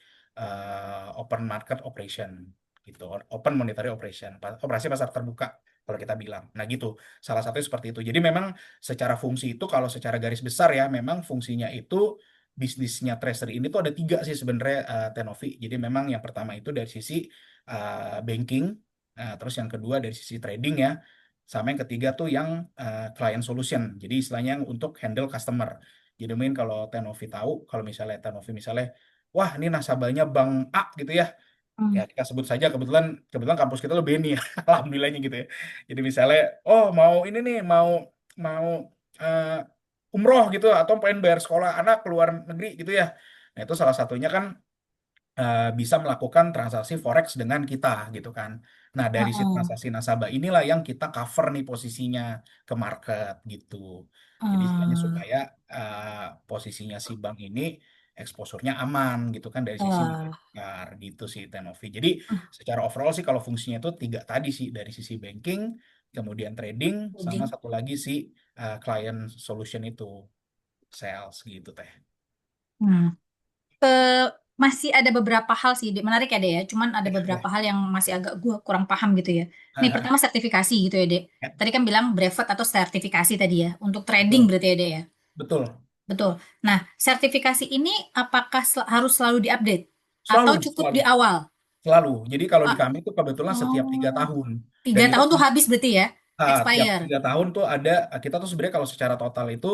open market operation gitu, open monetary operation, operasi pasar terbuka kalau kita bilang. Nah gitu, salah satunya seperti itu. Jadi memang secara fungsi itu kalau secara garis besar ya memang fungsinya itu bisnisnya Treasury ini tuh ada tiga sih sebenarnya Tenovi. Jadi memang yang pertama itu dari sisi banking, terus yang kedua dari sisi trading ya, sama yang ketiga tuh yang client solution. Jadi istilahnya yang untuk handle customer. Jadi mungkin kalau Tenovi tahu, kalau misalnya Tenovi misalnya, wah ini nasabahnya Bank A gitu ya. Ya Hmm. kita sebut saja kebetulan kebetulan kampus kita lebih ini ya, alhamdulillahnya gitu ya. Jadi misalnya, oh mau ini nih, mau mau umroh gitu atau pengen bayar sekolah anak ke luar negeri gitu ya. Nah itu salah satunya kan bisa melakukan transaksi forex dengan kita gitu kan. Nah, dari si Heeh. transaksi nasabah inilah yang kita cover nih posisinya ke market gitu. Jadi istilahnya Eh, supaya posisinya si bank ini eksposurnya aman gitu kan dari sisi nilai eh, tukar gitu sih Tenovi. Jadi secara overall sih kalau fungsinya itu tiga tadi sih dari sisi banking, kemudian trading, sama Jadi, satu lagi si client solution itu sales gitu teh. hmm. Eh, masih ada beberapa hal sih, menarik ya, Dek ya. Cuman ada Ya, beberapa ya. hal yang masih agak gua kurang paham gitu ya. Nih, pertama sertifikasi gitu ya, Dek. Ya, Tadi kan bilang brevet atau sertifikasi tadi ya. Untuk trading betul, berarti ya, Dek ya. betul. Betul. Nah, sertifikasi ini apakah harus selalu diupdate? Atau Selalu, cukup selalu, di awal? selalu. Jadi kalau di Ah, kami itu kebetulan setiap tiga oh, tahun. Dan tiga itu tahun tuh habis berarti ya? tiap Expire. 3 tahun tuh ada, kita tuh sebenarnya kalau secara total itu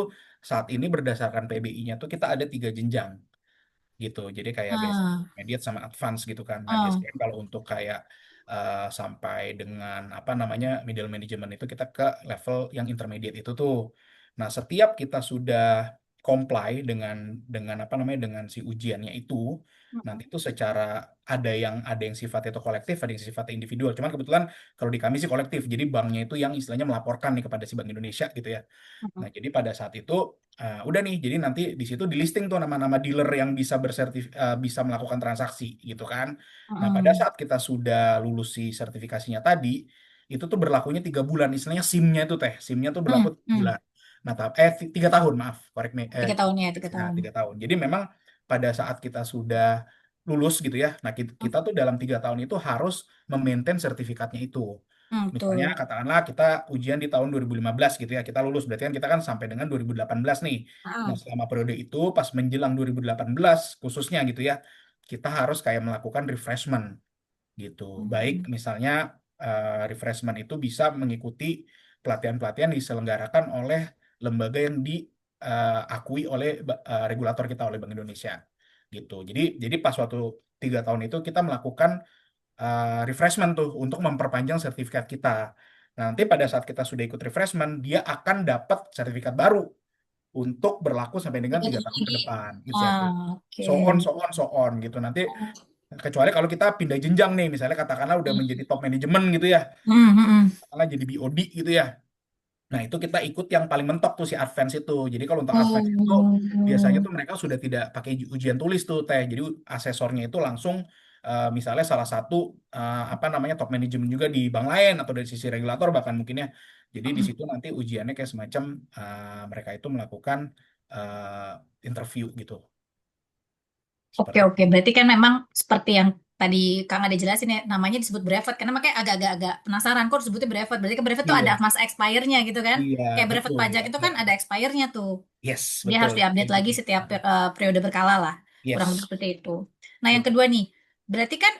saat ini berdasarkan PBI-nya tuh kita ada 3 jenjang gitu. Jadi kayak basic, Ah, intermediate sama advance gitu kan. Nah, ah, biasanya kalau untuk kayak sampai dengan apa namanya middle management itu kita ke level yang intermediate itu tuh. Nah, setiap kita sudah comply dengan apa namanya dengan si ujiannya itu, nanti mm, itu secara ada yang sifatnya itu kolektif, ada yang sifatnya individual. Cuman kebetulan kalau di kami sih kolektif. Jadi banknya itu yang istilahnya melaporkan nih kepada si Bank Indonesia gitu ya. mm, Nah, jadi pada saat itu udah nih, jadi nanti di situ di listing tuh nama-nama dealer yang bisa melakukan transaksi gitu kan. Nah, pada mm, saat kita sudah lulus si sertifikasinya tadi, itu tuh berlakunya 3 bulan. Istilahnya SIM-nya tuh SIM-nya tuh berlaku mm, 3 bulan. mm. Nah, 3 tahun, maaf, correct me, 3 tahun ya, 3 tahun. 3 tahun. Jadi memang pada saat kita sudah lulus gitu ya, nah kita tuh dalam 3 tahun itu harus memaintain sertifikatnya itu. Misalnya Betul. katakanlah kita ujian di tahun 2015 gitu ya, kita lulus berarti kan kita kan sampai dengan 2018 nih. Nah, Ah, selama periode itu pas menjelang 2018 khususnya gitu ya, kita harus kayak melakukan refreshment gitu. Baik mm, misalnya refreshment itu bisa mengikuti pelatihan-pelatihan diselenggarakan oleh lembaga yang diakui oleh regulator kita oleh Bank Indonesia gitu. Jadi pas waktu 3 tahun itu kita melakukan refreshment tuh untuk memperpanjang sertifikat kita. Nah, nanti pada saat kita sudah ikut refreshment, dia akan dapat sertifikat baru untuk berlaku sampai dengan tiga 3 tahun tahun ke lagi. depan. Gitu ya. Ah, oke. So on, so on, so on gitu. Nanti kecuali kalau kita pindah jenjang nih, misalnya katakanlah udah menjadi top manajemen gitu ya, Hmm, hmm, hmm. katakanlah jadi BOD gitu ya. Nah, itu kita ikut yang paling mentok tuh si advance itu. Jadi kalau untuk advance itu biasanya Oh, tuh mereka sudah tidak pakai ujian tulis tuh teh. Jadi asesornya itu langsung misalnya salah satu apa namanya top manajemen juga di bank lain atau dari sisi regulator bahkan mungkin ya. Jadi di situ nanti ujiannya kayak semacam mereka itu melakukan interview gitu. oke, Seperti oke. Berarti kan memang seperti yang tadi Kang ada jelasin ya, namanya disebut brevet. Karena makanya agak-agak penasaran kok disebutnya brevet. Berarti kan brevet tuh ada iya, masa expire-nya gitu kan. iya Kayak brevet betul. pajak itu kan ada expire-nya tuh. Yes, Dia betul. harus Kayak diupdate lagi gitu. setiap periode berkala lah. Kurang lebih Yes, seperti itu. Nah, yang betul. kedua nih, berarti kan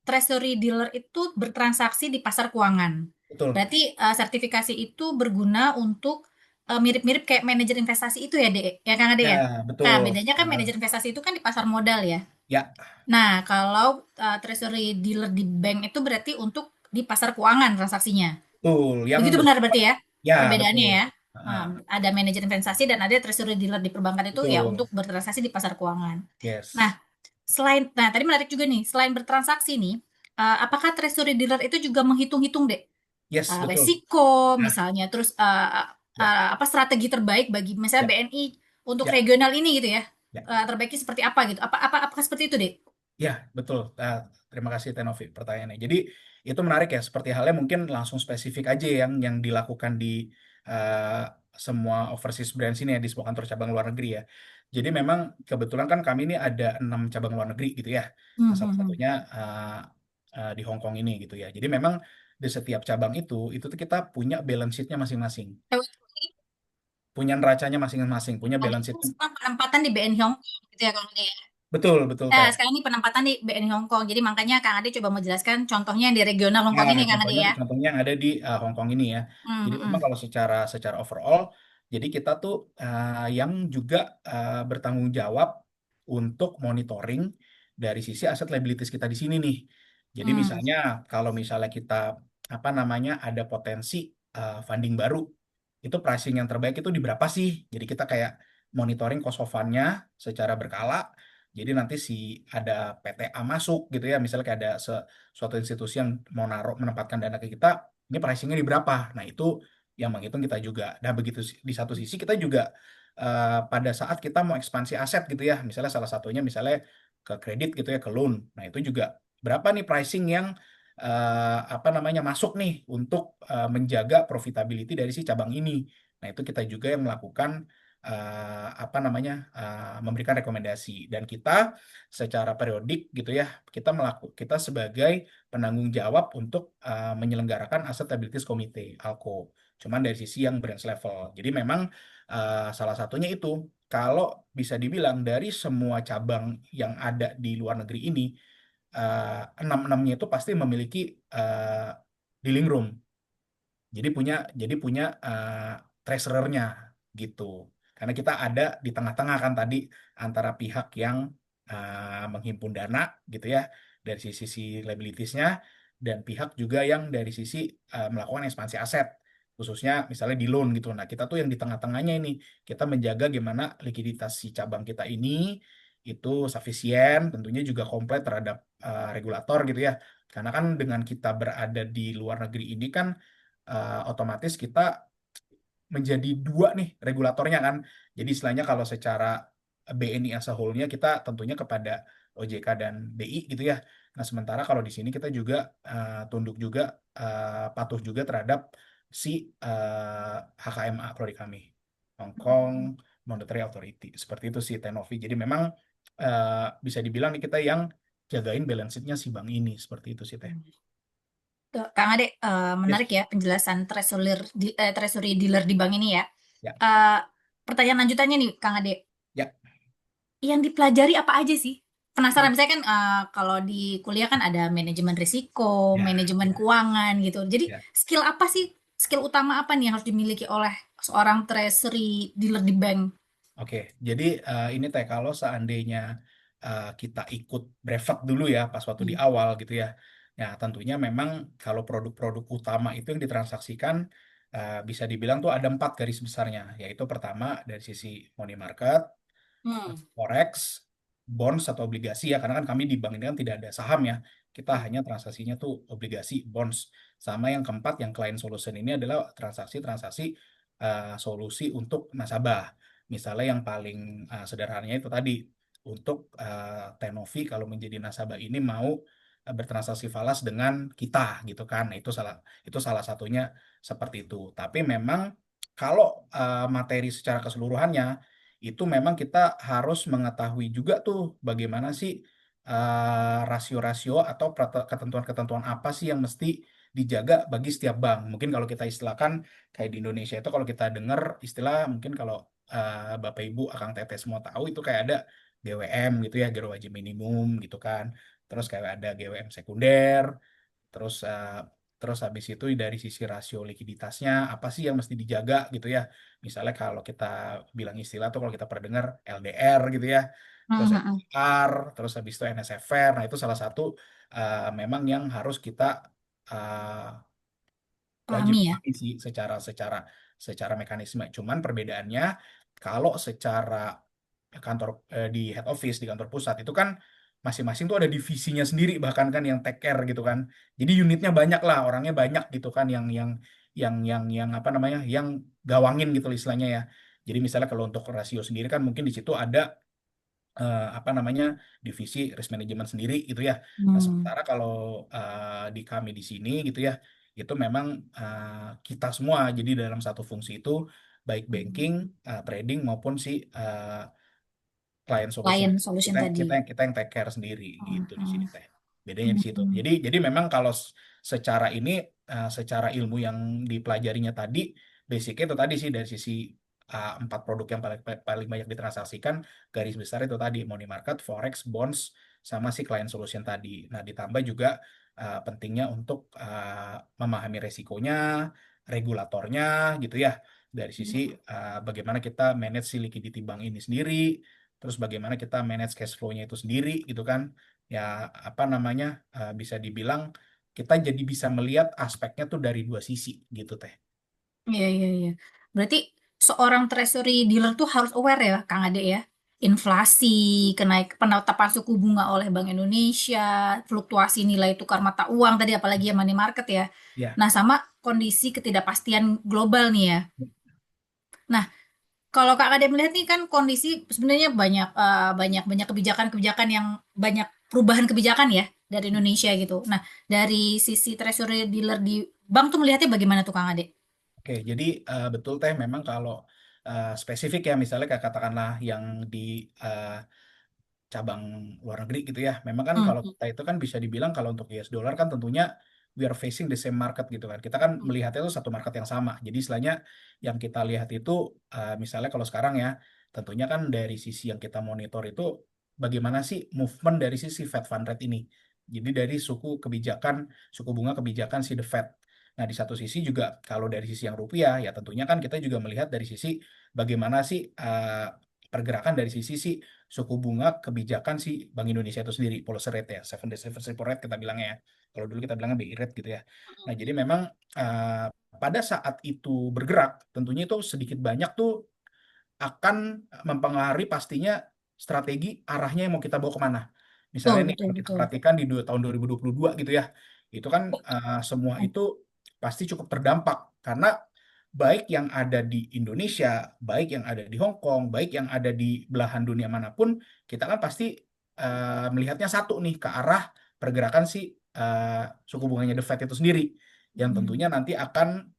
treasury dealer itu bertransaksi di pasar keuangan. Betul. Berarti sertifikasi itu berguna untuk mirip-mirip kayak manajer investasi itu ya, Dek? Ya, Kang Ade Ya, ya? Nah, betul. bedanya kan manajer investasi itu kan di pasar modal ya. Ya, Nah, kalau treasury dealer di bank itu berarti untuk di pasar keuangan transaksinya. betul. Yang Begitu benar bersifat berarti ya ya, perbedaannya betul. ya. Ah, Ada manajer investasi dan ada treasury dealer di perbankan itu ya untuk betul. bertransaksi di pasar keuangan. Nah, Yes. nah tadi menarik juga nih, selain bertransaksi nih, apakah treasury dealer itu juga menghitung-hitung deh Yes, betul. resiko Nah, misalnya, terus ya, apa strategi terbaik bagi misalnya ya, BNI untuk ya, regional ini gitu ya, ya. terbaiknya seperti apa gitu? Apakah seperti itu deh? Ya, betul. Terima kasih Tenovi pertanyaannya. Jadi itu menarik ya, seperti halnya mungkin langsung spesifik aja yang dilakukan di uh, semua overseas branch ini ya di semua kantor cabang luar negeri ya. Jadi memang kebetulan kan kami ini ada 6 cabang luar negeri gitu ya. Hmm, Nah, hmm, salah hmm. satunya di Hong Kong ini gitu ya. Jadi memang di setiap cabang itu tuh kita punya balance sheet-nya masing-masing. Lewat Punya neracanya masing-masing, punya ada balance kan sheet. sekarang penempatan di BNI Hong Kong gitu ya kalau ya. Betul, betul Nah, Teh. sekarang ini penempatan di BNI Hong Kong. Jadi makanya Kang Ade coba menjelaskan contohnya yang di regional Hong Ya, Kong ini Kang Ade contohnya ya. contohnya yang ada di Hong Kong ini ya. Hmm, Jadi hmm, memang hmm. kalau secara overall, jadi kita tuh yang juga bertanggung jawab untuk monitoring dari sisi aset liabilities kita di sini nih. Jadi Hmm. misalnya kalau misalnya kita apa namanya ada potensi funding baru, itu pricing yang terbaik itu di berapa sih? Jadi kita kayak monitoring cost of fund-nya secara berkala. Jadi nanti si ada PTA masuk gitu ya, misalnya kayak ada suatu institusi yang mau naruh menempatkan dana ke kita, ini pricingnya di berapa? Nah itu yang menghitung kita juga. Nah begitu di satu sisi kita juga pada saat kita mau ekspansi aset gitu ya, misalnya salah satunya misalnya ke kredit gitu ya, ke loan. Nah itu juga berapa nih pricing yang apa namanya masuk nih untuk menjaga profitability dari si cabang ini. Nah itu kita juga yang melakukan apa namanya memberikan rekomendasi dan kita secara periodik gitu ya kita sebagai penanggung jawab untuk menyelenggarakan Asset Liabilities Committee ALCO. Cuman dari sisi yang branch level. Jadi memang salah satunya itu kalau bisa dibilang dari semua cabang yang ada di luar negeri ini enam-enamnya itu pasti memiliki uh, dealing room. Jadi punya treasurernya gitu. Karena kita ada di tengah-tengah kan tadi antara pihak yang menghimpun dana gitu ya dari sisi liabilitiesnya dan pihak juga yang dari sisi melakukan ekspansi aset khususnya misalnya di loan gitu. Nah, kita tuh yang di tengah-tengahnya ini kita menjaga gimana likuiditas si cabang kita ini itu sufisien, tentunya juga komplit terhadap regulator gitu ya. Karena kan dengan kita berada di luar negeri ini kan otomatis kita menjadi dua nih regulatornya kan. Jadi istilahnya kalau secara BNI as a whole-nya kita tentunya kepada OJK dan BI gitu ya. Nah, sementara kalau di sini kita juga tunduk juga patuh juga terhadap si HKMA kalau di kami. Hong Kong Monetary Authority. Seperti itu sih Tenovi. Jadi memang bisa dibilang nih kita yang jagain balance sheet-nya si bank ini. Seperti itu sih Teh. Tuh, Kang Ade, Yes. menarik ya penjelasan treasury dealer di bank ini ya. Ya, Eh, Pertanyaan lanjutannya nih, Kang Ade, ya. yang dipelajari apa aja sih? Penasaran, misalnya kan kalau di kuliah kan ada manajemen risiko, Ya, manajemen ya, keuangan gitu. Jadi ya. skill apa sih, skill utama apa nih yang harus dimiliki oleh seorang treasury dealer di bank? Oke, jadi ini teh kalau seandainya kita ikut brevet dulu ya pas waktu di Hmm. awal gitu ya. Ya tentunya memang kalau produk-produk utama itu yang ditransaksikan bisa dibilang tuh ada empat garis besarnya, yaitu pertama dari sisi money market, Hmm. forex, bonds atau obligasi ya, karena kan kami di bank ini kan tidak ada saham ya, kita hanya transaksinya tuh obligasi, bonds. Sama yang keempat, yang client solution ini adalah transaksi-transaksi solusi untuk nasabah. Misalnya yang paling sederhananya itu tadi, untuk Tenovi kalau menjadi nasabah ini mau bertransaksi falas dengan kita gitu kan. Nah, itu salah satunya seperti itu. Tapi memang kalau materi secara keseluruhannya itu memang kita harus mengetahui juga tuh bagaimana sih rasio-rasio atau ketentuan-ketentuan apa sih yang mesti dijaga bagi setiap bank. Mungkin kalau kita istilahkan kayak di Indonesia itu kalau kita dengar istilah mungkin kalau Bapak Ibu Akang Teteh semua tahu itu kayak ada GWM gitu ya, giro wajib minimum gitu kan. Terus kayak ada GWM sekunder, terus terus habis itu dari sisi rasio likuiditasnya apa sih yang mesti dijaga gitu ya. Misalnya kalau kita bilang istilah tuh kalau kita pernah dengar LDR gitu ya. Terus Hmm, hmm, hmm. LDR, terus habis itu NSFR. Nah, itu salah satu memang yang harus kita eh, wajib Pahami ya. pahami sih secara secara secara mekanisme. Cuman perbedaannya kalau secara kantor di head office di kantor pusat itu kan masing-masing tuh ada divisinya sendiri bahkan kan yang take care gitu kan. Jadi unitnya banyak lah, orangnya banyak gitu kan yang apa namanya? Yang gawangin gitu istilahnya ya. Jadi misalnya kalau untuk rasio sendiri kan mungkin di situ ada apa namanya divisi risk management sendiri gitu ya. Nah, Hmm. sementara kalau di kami di sini gitu ya, itu memang kita semua jadi dalam satu fungsi itu baik banking, trading maupun si client solution Client solution kita tadi. kita yang take care sendiri Hmm, gitu di hmm, sini teh. Bedanya di situ. hmm. Jadi memang kalau secara ini secara ilmu yang dipelajarinya tadi basicnya itu tadi sih dari sisi empat produk yang paling paling banyak ditransaksikan garis besar itu tadi money market, forex, bonds sama si client solution tadi. Nah, ditambah juga pentingnya untuk memahami resikonya, regulatornya gitu ya. Dari sisi bagaimana kita manage si liquidity bank ini sendiri, terus bagaimana kita manage cash flow-nya itu sendiri gitu kan. Ya apa namanya bisa dibilang kita jadi bisa melihat aspeknya tuh dari dua sisi gitu teh. Iya, iya, iya. Berarti seorang treasury dealer tuh harus aware ya, Kang Ade ya. inflasi, penetapan suku bunga oleh Bank Indonesia, fluktuasi nilai tukar mata uang tadi apalagi yang money market ya. Ya. Nah, sama kondisi ketidakpastian global nih ya. Nah, kalau Kak Ade melihat nih kan kondisi sebenarnya banyak banyak kebijakan-kebijakan yang banyak perubahan kebijakan ya dari Indonesia gitu. Nah, dari sisi treasury dealer di bank tuh melihatnya bagaimana tuh Kang Ade? Oke, jadi betul teh memang kalau spesifik ya misalnya kayak katakanlah yang di eh, cabang luar negeri gitu ya. Memang kan Hmm, kalau kita itu kan bisa dibilang kalau untuk US dollar kan tentunya we are facing the same market gitu kan. Kita kan hmm, melihatnya itu satu market yang sama. Jadi istilahnya yang kita lihat itu misalnya kalau sekarang ya tentunya kan dari sisi yang kita monitor itu bagaimana sih movement dari sisi Fed Fund Rate ini. Jadi dari suku bunga kebijakan si the Fed. Nah, di satu sisi juga kalau dari sisi yang rupiah ya tentunya kan kita juga melihat dari sisi bagaimana sih pergerakan dari sisi si suku bunga kebijakan si Bank Indonesia itu sendiri, policy rate ya, 7 days reverse rate kita bilangnya ya. Kalau dulu kita bilangnya BI rate gitu ya. Nah, jadi memang uh, pada saat itu bergerak, tentunya itu sedikit banyak tuh akan mempengaruhi pastinya strategi arahnya yang mau kita bawa kemana. betul Misalnya nih, betul kalau kita betul. perhatikan di tahun 2022 gitu ya, itu kan semua Hmm, itu pasti cukup terdampak karena baik yang ada di Indonesia, baik yang ada di Hong Kong, baik yang ada di belahan dunia manapun, kita kan pasti melihatnya satu nih ke arah pergerakan si suku bunganya The Fed itu sendiri, yang hmm, tentunya nanti akan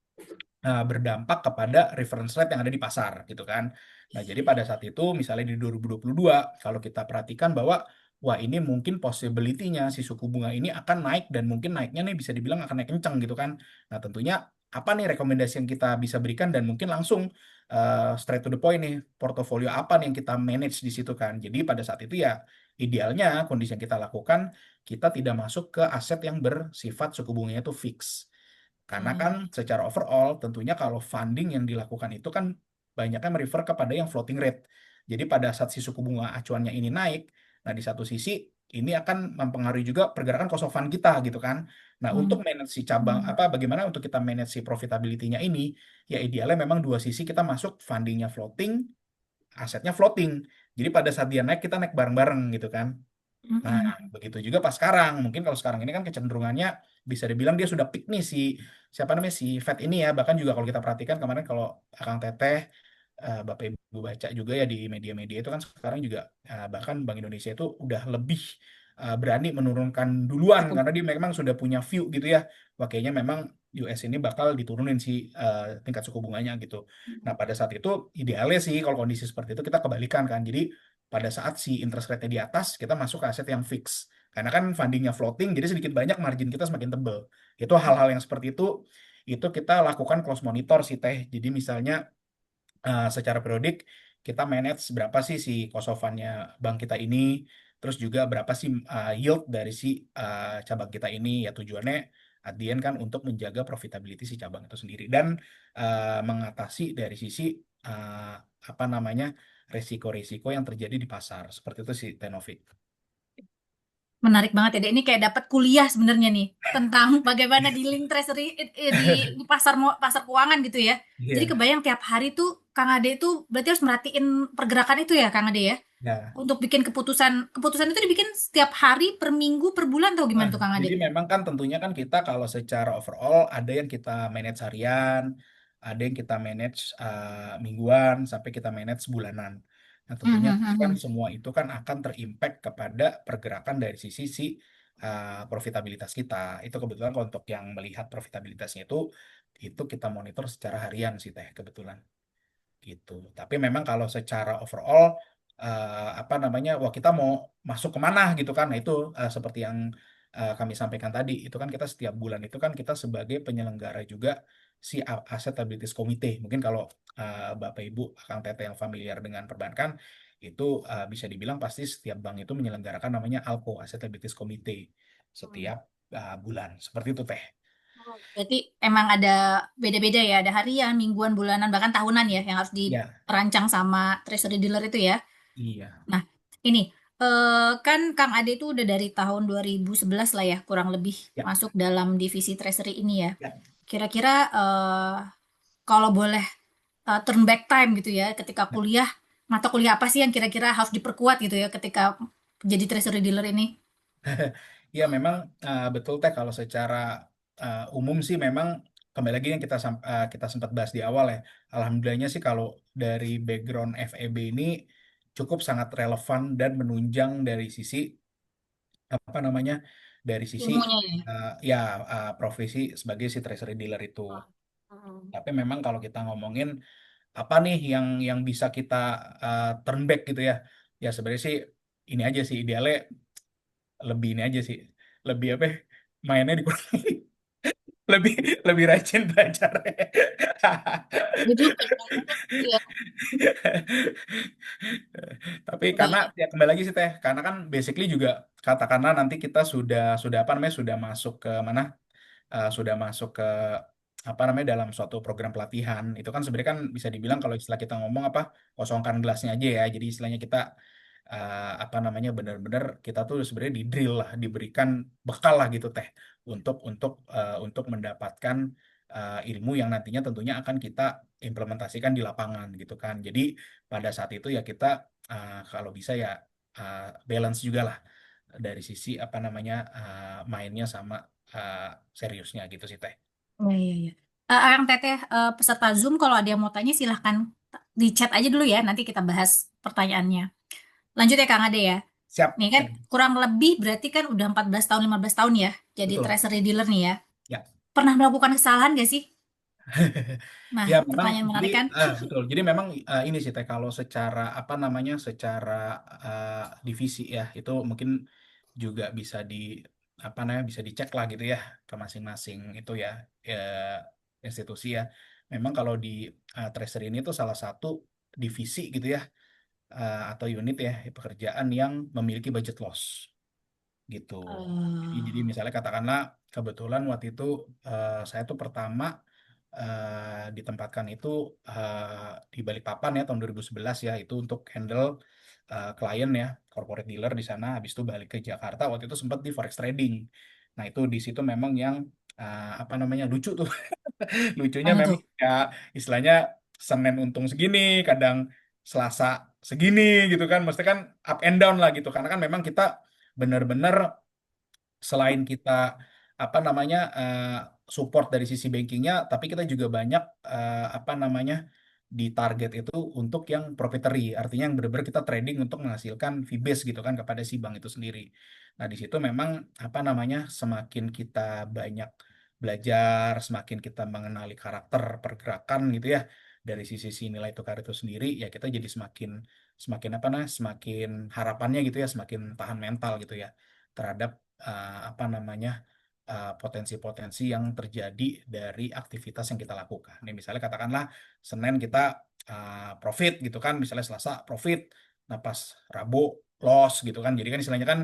berdampak kepada reference rate yang ada di pasar gitu kan. Nah, jadi pada saat itu misalnya di 2022 kalau kita perhatikan bahwa wah ini mungkin possibility-nya si suku bunga ini akan naik dan mungkin naiknya nih bisa dibilang akan naik kencang gitu kan. Nah, tentunya apa nih rekomendasi yang kita bisa berikan dan mungkin langsung straight to the point nih portofolio apa nih yang kita manage di situ kan. Jadi pada saat itu ya idealnya kondisi yang kita lakukan kita tidak masuk ke aset yang bersifat suku bunganya itu fix. Karena kan hmm, secara overall tentunya kalau funding yang dilakukan itu kan banyaknya merefer kepada yang floating rate. Jadi pada saat si suku bunga acuannya ini naik, nah di satu sisi ini akan mempengaruhi juga pergerakan cost of fund kita gitu kan. Nah, untuk hmm, manage si cabang apa bagaimana untuk kita manage si profitability-nya ini, ya idealnya memang dua sisi kita masuk fundingnya floating, asetnya floating. Jadi pada saat dia naik kita naik bareng-bareng gitu kan. hmm, Nah, hmm, begitu juga pas sekarang. Mungkin kalau sekarang ini kan kecenderungannya bisa dibilang dia sudah peak nih si siapa namanya si Fed ini ya. Bahkan juga kalau kita perhatikan kemarin kalau Akang Teteh Bapak Ibu baca juga ya di media-media itu kan sekarang juga bahkan Bank Indonesia itu udah lebih berani menurunkan duluan cukup. karena dia memang sudah punya view gitu ya. Wah, kayaknya memang US ini bakal diturunin si tingkat suku bunganya gitu. Nah, pada saat itu idealnya sih kalau kondisi seperti itu kita kebalikan kan. Jadi pada saat si interest rate-nya di atas, kita masuk ke aset yang fix. Karena kan fundingnya floating, jadi sedikit banyak margin kita semakin tebal. Itu hal-hal yang seperti itu kita lakukan close monitor sih Teh. Jadi misalnya secara periodik kita manage berapa sih si cost of fund-nya bank kita ini, terus juga berapa sih yield dari si cabang kita ini, ya tujuannya at the end kan untuk menjaga profitability si cabang itu sendiri dan mengatasi dari sisi uh, apa namanya resiko-resiko yang terjadi di pasar. Seperti itu sih Tenovi. Menarik banget ya, Dek. Ini kayak dapat kuliah sebenarnya nih tentang bagaimana dealing treasury di pasar keuangan gitu ya. Jadi Iya. kebayang tiap hari tuh Kang Ade itu berarti harus merhatiin pergerakan itu ya Kang Ade ya. Ya. Untuk bikin keputusan, keputusan itu dibikin setiap hari, per minggu, per bulan atau gimana Nah, tuh Kang Ade? jadi memang kan tentunya kan kita kalau secara overall ada yang kita manage harian, ada yang kita manage mingguan, sampai kita manage bulanan. Nah, Hmm, tentunya hmm, hmm, kan hmm. semua itu kan akan terimpact kepada pergerakan dari sisi si profitabilitas kita. Itu kebetulan kalau untuk yang melihat profitabilitasnya itu kita monitor secara harian sih Teh kebetulan gitu. Tapi memang kalau secara overall apa namanya, wah kita mau masuk kemana gitu kan? Nah itu seperti yang kami sampaikan tadi, itu kan kita setiap bulan itu kan kita sebagai penyelenggara juga si Asset Liabilities Committee. Mungkin kalau Bapak Ibu Akang Teteh yang familiar dengan perbankan itu bisa dibilang pasti setiap bank itu menyelenggarakan namanya ALCO Asset Liabilities Committee setiap bulan. Seperti itu Teh. Berarti emang ada beda-beda ya, ada harian, mingguan, bulanan, bahkan tahunan ya yang harus Ya, dirancang sama treasury dealer itu ya. iya. Nah, ini kan Kang Ade itu udah dari tahun 2011 lah ya, kurang lebih Ya, masuk dalam divisi treasury ini ya. ya, Kira-kira kalau boleh turn back time gitu ya, ketika ya. kuliah, mata kuliah apa sih yang kira-kira harus diperkuat gitu ya ketika jadi treasury dealer ini? Ya memang betul teh kalau secara umum sih memang kembali lagi yang kita sempat bahas di awal ya. Alhamdulillahnya sih kalau dari background FEB ini cukup sangat relevan dan menunjang dari sisi apa namanya dari sisi Ilmunya ya. ya profesi sebagai si treasury dealer itu. Hmm. Tapi memang kalau kita ngomongin apa nih yang bisa kita turn back gitu ya. Ya sebenarnya sih ini aja sih idealnya lebih ini aja sih. Lebih apa ya, mainnya dikurangi. Lebih lebih rajin belajar. Itu benar-benar ya. Tapi karena Enggak. ya kembali lagi sih Teh, karena kan basically juga katakanlah nanti kita sudah apa namanya sudah masuk ke mana sudah masuk ke apa namanya dalam suatu program pelatihan itu kan sebenarnya kan bisa dibilang kalau istilah kita ngomong apa kosongkan gelasnya aja ya jadi istilahnya kita apa namanya benar-benar kita tuh sebenarnya di drill lah diberikan bekal lah gitu teh untuk mendapatkan ilmu yang nantinya tentunya akan kita implementasikan di lapangan gitu kan jadi pada saat itu ya kita kalau bisa ya balance juga lah dari sisi apa namanya mainnya sama uh, seriusnya gitu sih Teh. Iya, iya, iya. Yang Teteh, peserta Zoom kalau ada yang mau tanya silahkan di chat aja dulu ya, nanti kita bahas pertanyaannya. Lanjut ya Kang Ade ya. Siap, Nih kan siap. kurang lebih berarti kan udah 14 tahun, 15 tahun ya jadi Betul. treasury dealer nih ya. Ya. Pernah melakukan kesalahan gak sih? Nah, Ya memang pertanyaan jadi menarik kan? betul. Jadi memang ini sih Teh kalau secara apa namanya secara eh, divisi ya itu mungkin juga bisa di apa namanya bisa dicek lah gitu ya ke masing-masing itu ya institusi ya. Memang kalau di Treasury ini tuh salah satu divisi gitu ya atau unit ya pekerjaan yang memiliki budget loss. Gitu. Jadi Eh, misalnya katakanlah kebetulan waktu itu saya tuh pertama ditempatkan itu di Balikpapan ya tahun 2011 ya itu untuk handle klien ya corporate dealer di sana habis itu balik ke Jakarta waktu itu sempat di forex trading. Nah itu di situ memang yang apa namanya lucu tuh lucunya mana tuh? memang ya istilahnya Senin untung segini kadang Selasa segini gitu kan mesti kan up and down lah gitu karena kan memang kita benar-benar selain kita apa namanya support dari sisi bankingnya, tapi kita juga banyak apa namanya di target itu untuk yang proprietary, artinya yang benar-benar kita trading untuk menghasilkan fee base gitu kan kepada si bank itu sendiri. Nah di situ memang apa namanya semakin kita banyak belajar, semakin kita mengenali karakter pergerakan gitu ya dari sisi nilai tukar itu sendiri, ya kita jadi semakin semakin apa nah, semakin harapannya gitu ya, semakin tahan mental gitu ya terhadap apa namanya potensi-potensi yang terjadi dari aktivitas yang kita lakukan. Nih misalnya katakanlah Senin kita profit gitu kan, misalnya Selasa profit, nah pas Rabu loss gitu kan. Jadi kan istilahnya kan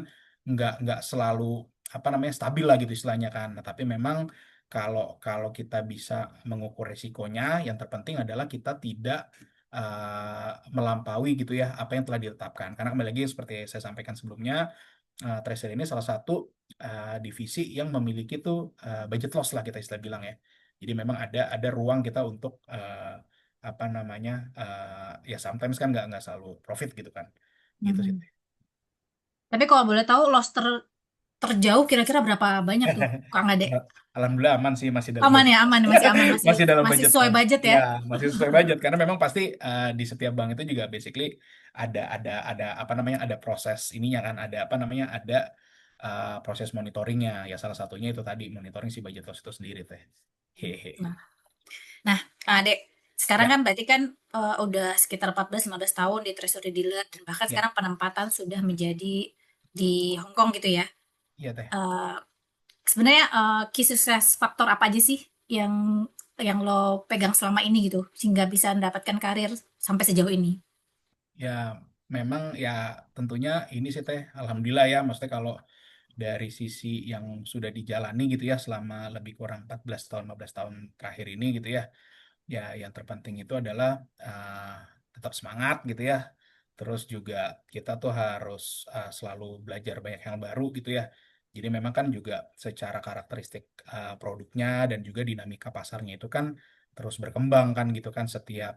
nggak selalu apa namanya stabil lah gitu istilahnya kan. Nah, tapi memang kalau kalau kita bisa mengukur resikonya, yang terpenting adalah kita tidak melampaui gitu ya apa yang telah ditetapkan. Karena kembali lagi seperti saya sampaikan sebelumnya, Treasury ini salah satu divisi yang memiliki tuh budget loss lah kita istilah bilang ya. Jadi memang ada ruang kita untuk apa namanya ya sometimes kan nggak selalu profit gitu kan. Gitu sih. Hmm. Tapi kalau boleh tahu loss terjauh kira-kira berapa banyak tuh Kang Ade? Alhamdulillah aman sih masih dalam Aman budget. ya, aman, masih aman, masih Masih dalam masih budget sesuai kan. budget ya. Ya, masih sesuai budget karena memang pasti di setiap bank itu juga basically ada apa namanya ada proses ininya kan, ada apa namanya ada proses monitoringnya. Ya salah satunya itu tadi monitoring si budget loss itu sendiri teh. Hehe. Nah, nah, Kang Ade, sekarang Ya, kan berarti kan udah sekitar 14-15 tahun di Treasury Dealer dan bahkan ya, sekarang penempatan sudah menjadi di Hong Kong gitu ya. iya teh. Eh, Sebenarnya key success faktor apa aja sih yang lo pegang selama ini gitu sehingga bisa mendapatkan karir sampai sejauh ini? Ya, memang ya tentunya ini sih teh. Alhamdulillah ya, maksudnya kalau dari sisi yang sudah dijalani gitu ya selama lebih kurang 14 tahun 15 tahun terakhir ini gitu ya. Ya, yang terpenting itu adalah uh, tetap semangat gitu ya. Terus juga kita tuh harus selalu belajar banyak yang baru gitu ya. Jadi memang kan juga secara karakteristik produknya dan juga dinamika pasarnya itu kan terus berkembang kan gitu kan setiap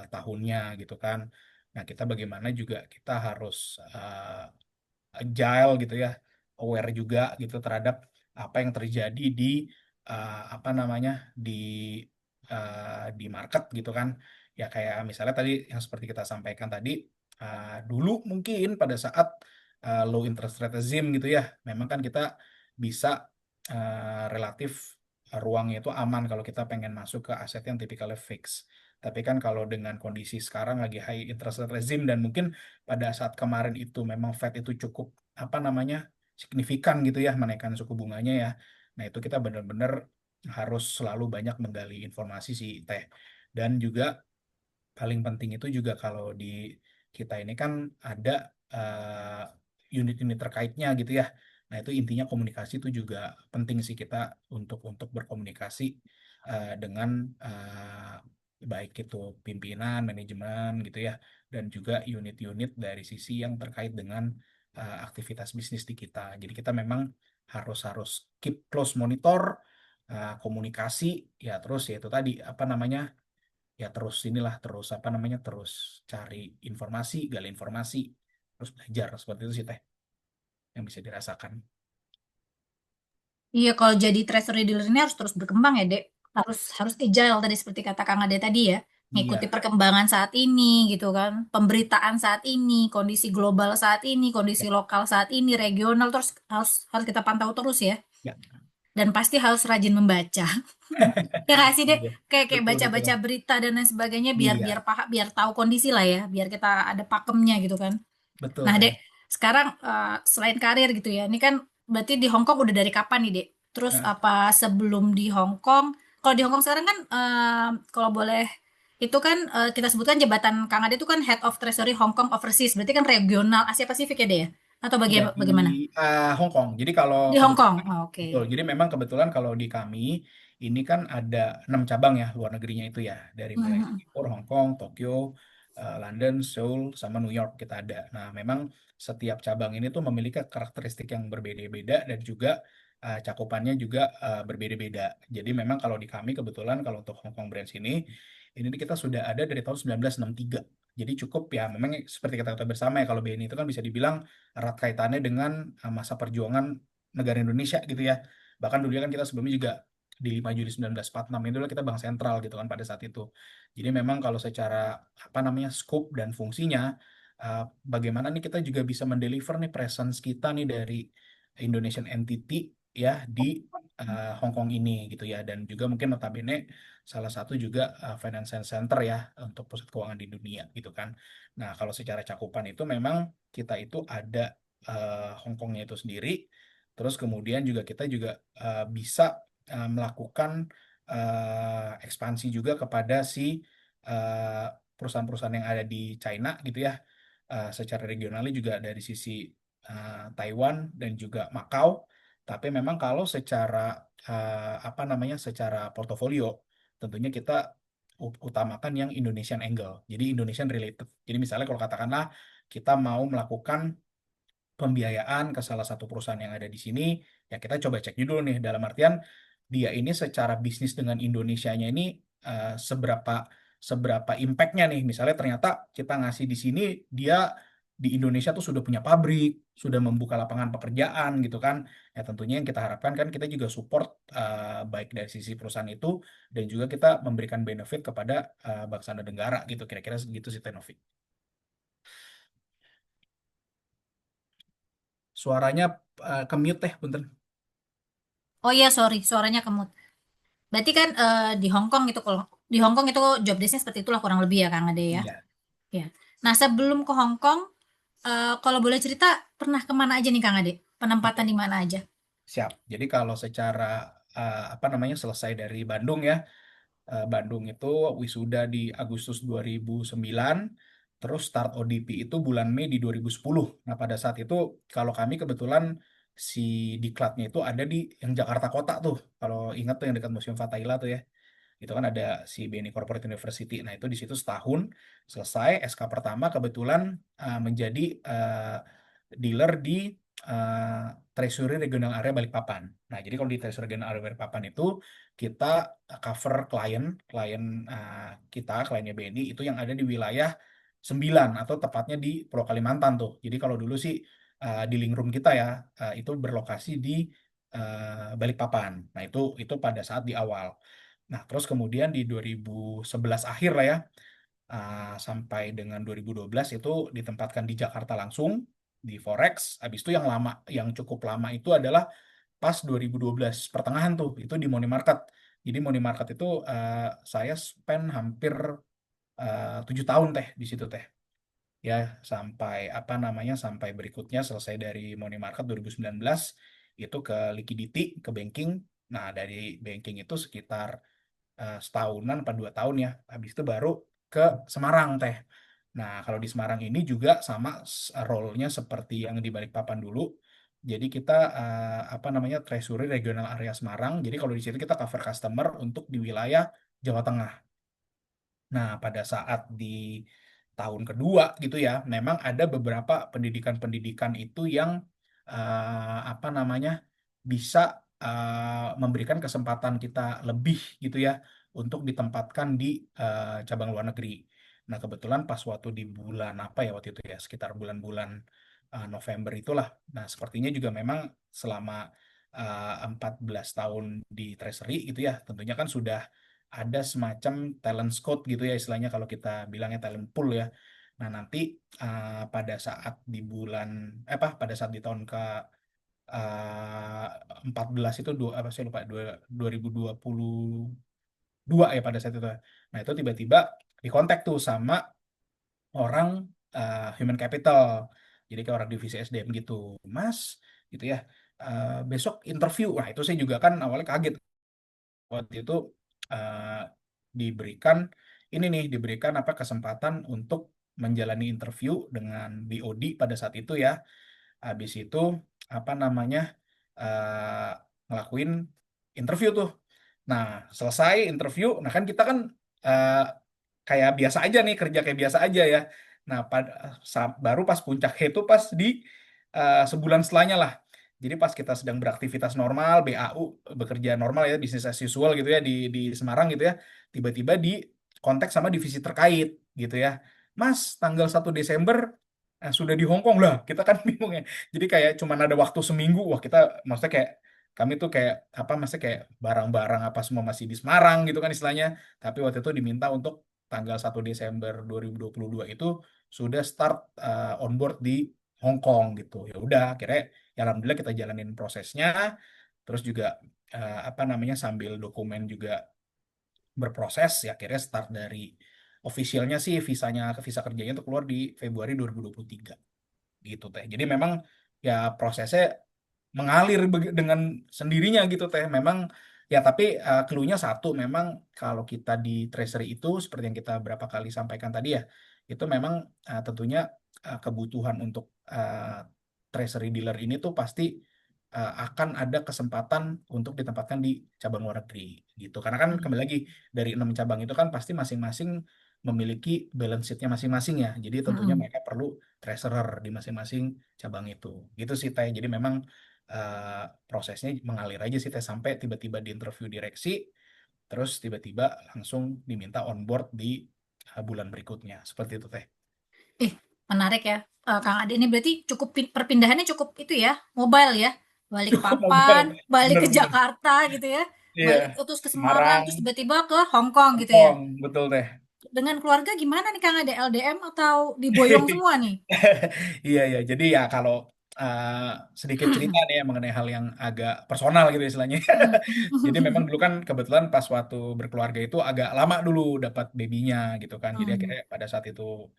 tahunnya gitu kan. Nah, kita bagaimana juga kita harus agile gitu ya, aware juga gitu terhadap apa yang terjadi di apa namanya di market gitu kan. Ya kayak misalnya tadi yang seperti kita sampaikan tadi, dulu mungkin pada saat low interest rate regime gitu ya, memang kan kita bisa relatif ruangnya itu aman kalau kita pengen masuk ke aset yang tipikalnya fix. Tapi kan kalau dengan kondisi sekarang lagi high interest rate regime dan mungkin pada saat kemarin itu memang Fed itu cukup apa namanya signifikan gitu ya menaikkan suku bunganya ya. Nah itu kita benar-benar harus selalu banyak menggali informasi sih Teh. Dan juga paling penting itu juga kalau di kita ini kan ada unit-unit terkaitnya gitu ya. Nah itu intinya komunikasi itu juga penting sih kita untuk berkomunikasi dengan baik itu pimpinan, manajemen gitu ya, dan juga unit-unit dari sisi yang terkait dengan aktivitas bisnis di kita. Jadi kita memang harus harus keep close monitor komunikasi ya terus ya itu tadi apa namanya ya terus inilah terus apa namanya terus cari informasi, gali informasi, terus belajar seperti itu sih teh yang bisa dirasakan. Iya, kalau jadi treasury dealer ini harus terus berkembang ya, Dek. Harus agile tadi seperti kata Kang Ade tadi ya. Ngikuti Iya, perkembangan saat ini gitu kan. Pemberitaan saat ini, kondisi global saat ini, ya, kondisi lokal saat ini, regional terus harus harus kita pantau terus ya. ya. Dan pasti harus rajin membaca. Ya nggak sih, Dek? Iya, Kayak kayak betul betul. baca-baca berita dan lain sebagainya biar biar Iya, paham, biar tahu kondisi lah ya, biar kita ada pakemnya gitu kan. betul Nah, Dek, teh. sekarang selain karir gitu ya, ini kan berarti di Hong Kong udah dari kapan nih, Dek? Terus Nah, apa sebelum di Hong Kong? Kalau di Hong Kong sekarang kan, kalau boleh, itu kan kita sebutkan jabatan Kang Ade itu kan Head of Treasury Hong Kong Overseas, berarti kan regional Asia Pasifik ya, Dek ya? Atau iya di bagaimana? Hong Kong. Jadi kalau Di Hong kebetulan Kong, oh, oke. betul. Jadi memang kebetulan kalau di kami ini kan ada 6 cabang ya luar negerinya itu ya dari mulai Mhm. Singapura, Hong Kong, Tokyo, London, Seoul, sama New York kita ada. Nah memang setiap cabang ini tuh memiliki karakteristik yang berbeda-beda dan juga cakupannya juga berbeda-beda. Jadi memang kalau di kami kebetulan kalau untuk Hong Kong branch ini kita sudah ada dari tahun 1963. Jadi cukup ya memang seperti kita ketahui bersama ya kalau BNI itu kan bisa dibilang erat kaitannya dengan masa perjuangan negara Indonesia gitu ya. Bahkan dulu kan kita sebelumnya juga di 5 Juli 1946 itu kita bank sentral gitu kan pada saat itu. Jadi memang kalau secara apa namanya scope dan fungsinya uh, bagaimana nih kita juga bisa mendeliver nih presence kita nih dari Indonesian entity ya di Hong Kong ini gitu ya dan juga mungkin notabene salah satu juga financial center ya untuk pusat keuangan di dunia gitu kan. Nah, kalau secara cakupan itu memang kita itu ada Hong Kongnya itu sendiri, terus kemudian juga kita juga bisa melakukan ekspansi juga kepada si eh, perusahaan-perusahaan yang ada di China gitu ya, secara regionalnya juga dari sisi Taiwan dan juga Makau. Tapi memang kalau secara apa namanya, secara portofolio, tentunya kita utamakan yang Indonesian angle, jadi Indonesian related. Jadi misalnya kalau katakanlah kita mau melakukan pembiayaan ke salah satu perusahaan yang ada di sini, ya kita coba cek dulu nih dalam artian dia ini secara bisnis dengan Indonesianya ini seberapa seberapa impactnya nih. Misalnya ternyata kita ngasih di sini dia di Indonesia tuh sudah punya pabrik, sudah membuka lapangan pekerjaan gitu kan. Ya tentunya yang kita harapkan kan kita juga support baik dari sisi perusahaan itu dan juga kita memberikan benefit kepada bangsa dan negara gitu. Kira-kira segitu sih Tenovi. Suaranya ke-mute teh, punten. Oh iya, sorry, suaranya kemut. Berarti kan di Hong Kong itu kalau di Hong Kong itu job desk-nya seperti itulah kurang lebih ya Kang Ade ya. Iya. Ya. Nah, sebelum ke Hong Kong, kalau boleh cerita pernah kemana aja nih Kang Ade? Penempatan Oke. di mana aja? Siap. Jadi kalau secara apa namanya selesai dari Bandung ya, Bandung itu wisuda di Agustus 2009, terus start ODP itu bulan Mei di 2010. Nah pada saat itu kalau kami kebetulan si diklatnya itu ada di yang Jakarta Kota tuh. Kalau ingat tuh yang dekat Museum Fathaila tuh ya. Itu kan ada si BNI Corporate University. Nah, itu di situ setahun selesai SK pertama kebetulan menjadi dealer di uh, Treasury Regional Area Balikpapan. Nah, jadi kalau di Treasury Regional Area Balikpapan itu kita cover klien kita kliennya BNI itu yang ada di wilayah 9 atau tepatnya di Pulau Kalimantan tuh. Jadi kalau dulu sih di link room kita ya itu berlokasi di Balikpapan. Nah, itu pada saat di awal. Nah, terus kemudian di 2011 akhir lah ya, sampai dengan 2012 itu ditempatkan di Jakarta langsung di Forex. Habis itu yang lama, yang cukup lama itu adalah pas 2012 pertengahan tuh, itu di money market. Jadi money market itu saya spend hampir 7 tahun teh di situ teh. Ya, sampai apa namanya, sampai berikutnya selesai dari money market 2019 itu ke liquidity, ke banking. Nah, dari banking itu sekitar setahunan apa 2 tahun ya. Habis itu baru ke Semarang teh. Nah, kalau di Semarang ini juga sama role-nya seperti yang di Balikpapan dulu. Jadi kita apa namanya, treasury regional area Semarang. Jadi kalau di situ kita cover customer untuk di wilayah Jawa Tengah. Nah, pada saat di tahun kedua gitu ya, memang ada beberapa pendidikan-pendidikan itu yang apa namanya, bisa memberikan kesempatan kita lebih gitu ya untuk ditempatkan di cabang luar negeri. Nah, kebetulan pas waktu di bulan apa ya waktu itu ya, sekitar bulan-bulan November itulah. Nah, sepertinya juga memang selama 14 tahun di Treasury gitu ya, tentunya kan sudah ada semacam talent scout gitu ya istilahnya, kalau kita bilangnya talent pool ya. Nah, nanti pada saat di bulan apa pada saat di tahun ke 14 itu apa saya lupa 2022 ya pada saat itu. Nah, itu tiba-tiba dikontak tuh sama orang human capital. Jadi kayak orang divisi SDM gitu. Mas, gitu ya. Besok interview. Nah, itu saya juga kan awalnya kaget waktu itu eh, diberikan ini nih, diberikan apa kesempatan untuk menjalani interview dengan BOD pada saat itu ya. Habis itu apa namanya, eh, ngelakuin interview tuh. Nah, selesai interview, nah kan kita kan eh, kayak biasa aja nih, kerja kayak biasa aja ya. Nah, baru pas puncaknya itu pas di sebulan setelahnya lah. Jadi pas kita sedang beraktivitas normal, BAU, bekerja normal ya, bisnis as usual gitu ya di Semarang gitu ya, tiba-tiba di kontak sama divisi terkait gitu ya. Mas, tanggal 1 Desember sudah di Hong Kong lah. Kita kan bingung ya. Jadi kayak cuman ada waktu seminggu. Wah, kita maksudnya kayak kami tuh kayak apa, maksudnya kayak barang-barang apa semua masih di Semarang gitu kan istilahnya. Tapi waktu itu diminta untuk tanggal 1 Desember 2022 itu sudah start onboard di Hong Kong gitu. Ya udah, akhirnya ya alhamdulillah kita jalanin prosesnya. Terus juga apa namanya, sambil dokumen juga berproses ya, akhirnya start dari officialnya sih, visa kerjanya itu keluar di Februari 2023 gitu teh. Jadi memang ya prosesnya mengalir dengan sendirinya gitu teh. Memang ya, tapi clue-nya satu, memang kalau kita di treasury itu seperti yang kita berapa kali sampaikan tadi ya, itu memang tentunya kebutuhan untuk treasury dealer ini tuh pasti akan ada kesempatan untuk ditempatkan di cabang luar negeri gitu. Karena kan Hmm. kembali lagi, dari 6 cabang itu kan pasti masing-masing memiliki balance sheet-nya masing-masing ya. Jadi tentunya Mm-mm. mereka perlu treasurer di masing-masing cabang itu. Gitu sih Teh. Jadi memang prosesnya mengalir aja sih Teh, sampai tiba-tiba di interview direksi, terus tiba-tiba langsung diminta on board di bulan berikutnya. Seperti itu Teh. Eh, menarik ya. Kang Ade ini berarti cukup perpindahannya cukup itu ya, mobile ya. Balik Cukup Papan, mobile, balik ke bener-bener. Jakarta gitu ya. Iya, Balik terus ke Semarang, Semarang, terus tiba-tiba ke Hong Kong gitu ya. Hongkong, betul Teh. Dengan keluarga gimana nih Kang Ade, LDM atau diboyong semua nih? Iya, iya. Jadi ya kalau uh, sedikit cerita nih ya mengenai hal yang agak personal gitu istilahnya. Jadi memang Hmm. dulu kan kebetulan pas waktu berkeluarga itu agak lama dulu dapat babynya gitu kan. Jadi Hmm. akhirnya pada saat itu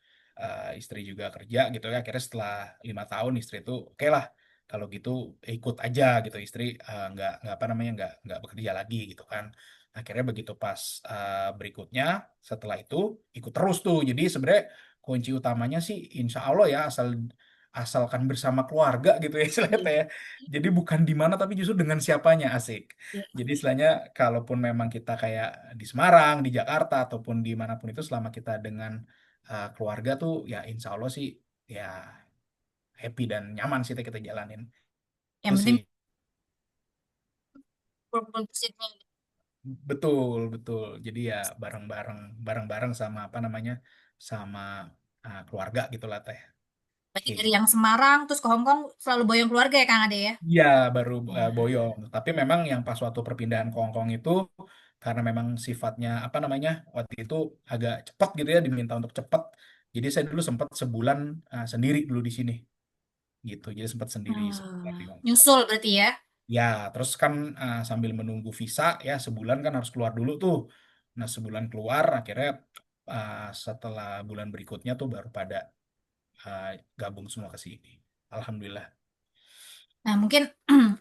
istri juga kerja gitu ya. Akhirnya setelah 5 tahun istri itu oke lah, kalau gitu ikut aja gitu, istri nggak apa namanya, nggak bekerja lagi gitu kan. Akhirnya begitu pas berikutnya setelah itu ikut terus tuh. Jadi sebenarnya kunci utamanya sih insya Allah ya, asalkan bersama keluarga gitu ya istilahnya Iya. Teh ya. Jadi bukan di mana tapi justru dengan siapanya, asik. Iya. Jadi istilahnya kalaupun memang kita kayak di Semarang, di Jakarta ataupun dimanapun itu, selama kita dengan keluarga tuh ya insya Allah sih ya happy dan nyaman sih Teh kita jalanin. Yang Itu sih penting kumpul bersihnya. betul betul. Jadi ya bareng-bareng sama apa namanya, sama keluarga gitu lah teh. Berarti Kayak dari gitu. yang Semarang terus ke Hong Kong selalu boyong keluarga ya Kang Ade ya? Iya, baru Ya. boyong. Tapi memang yang pas waktu perpindahan ke Hong Kong itu karena memang sifatnya apa namanya waktu itu agak cepat gitu ya, diminta untuk cepat. Jadi saya dulu sempat sebulan sendiri dulu di sini gitu. Jadi sempat sendiri sebulan di Hong Kong. Nyusul berarti ya? Ya, terus kan sambil menunggu visa ya sebulan kan harus keluar dulu tuh. Nah, sebulan keluar akhirnya setelah bulan berikutnya tuh baru pada uh, gabung semua ke sini. Alhamdulillah. Nah, mungkin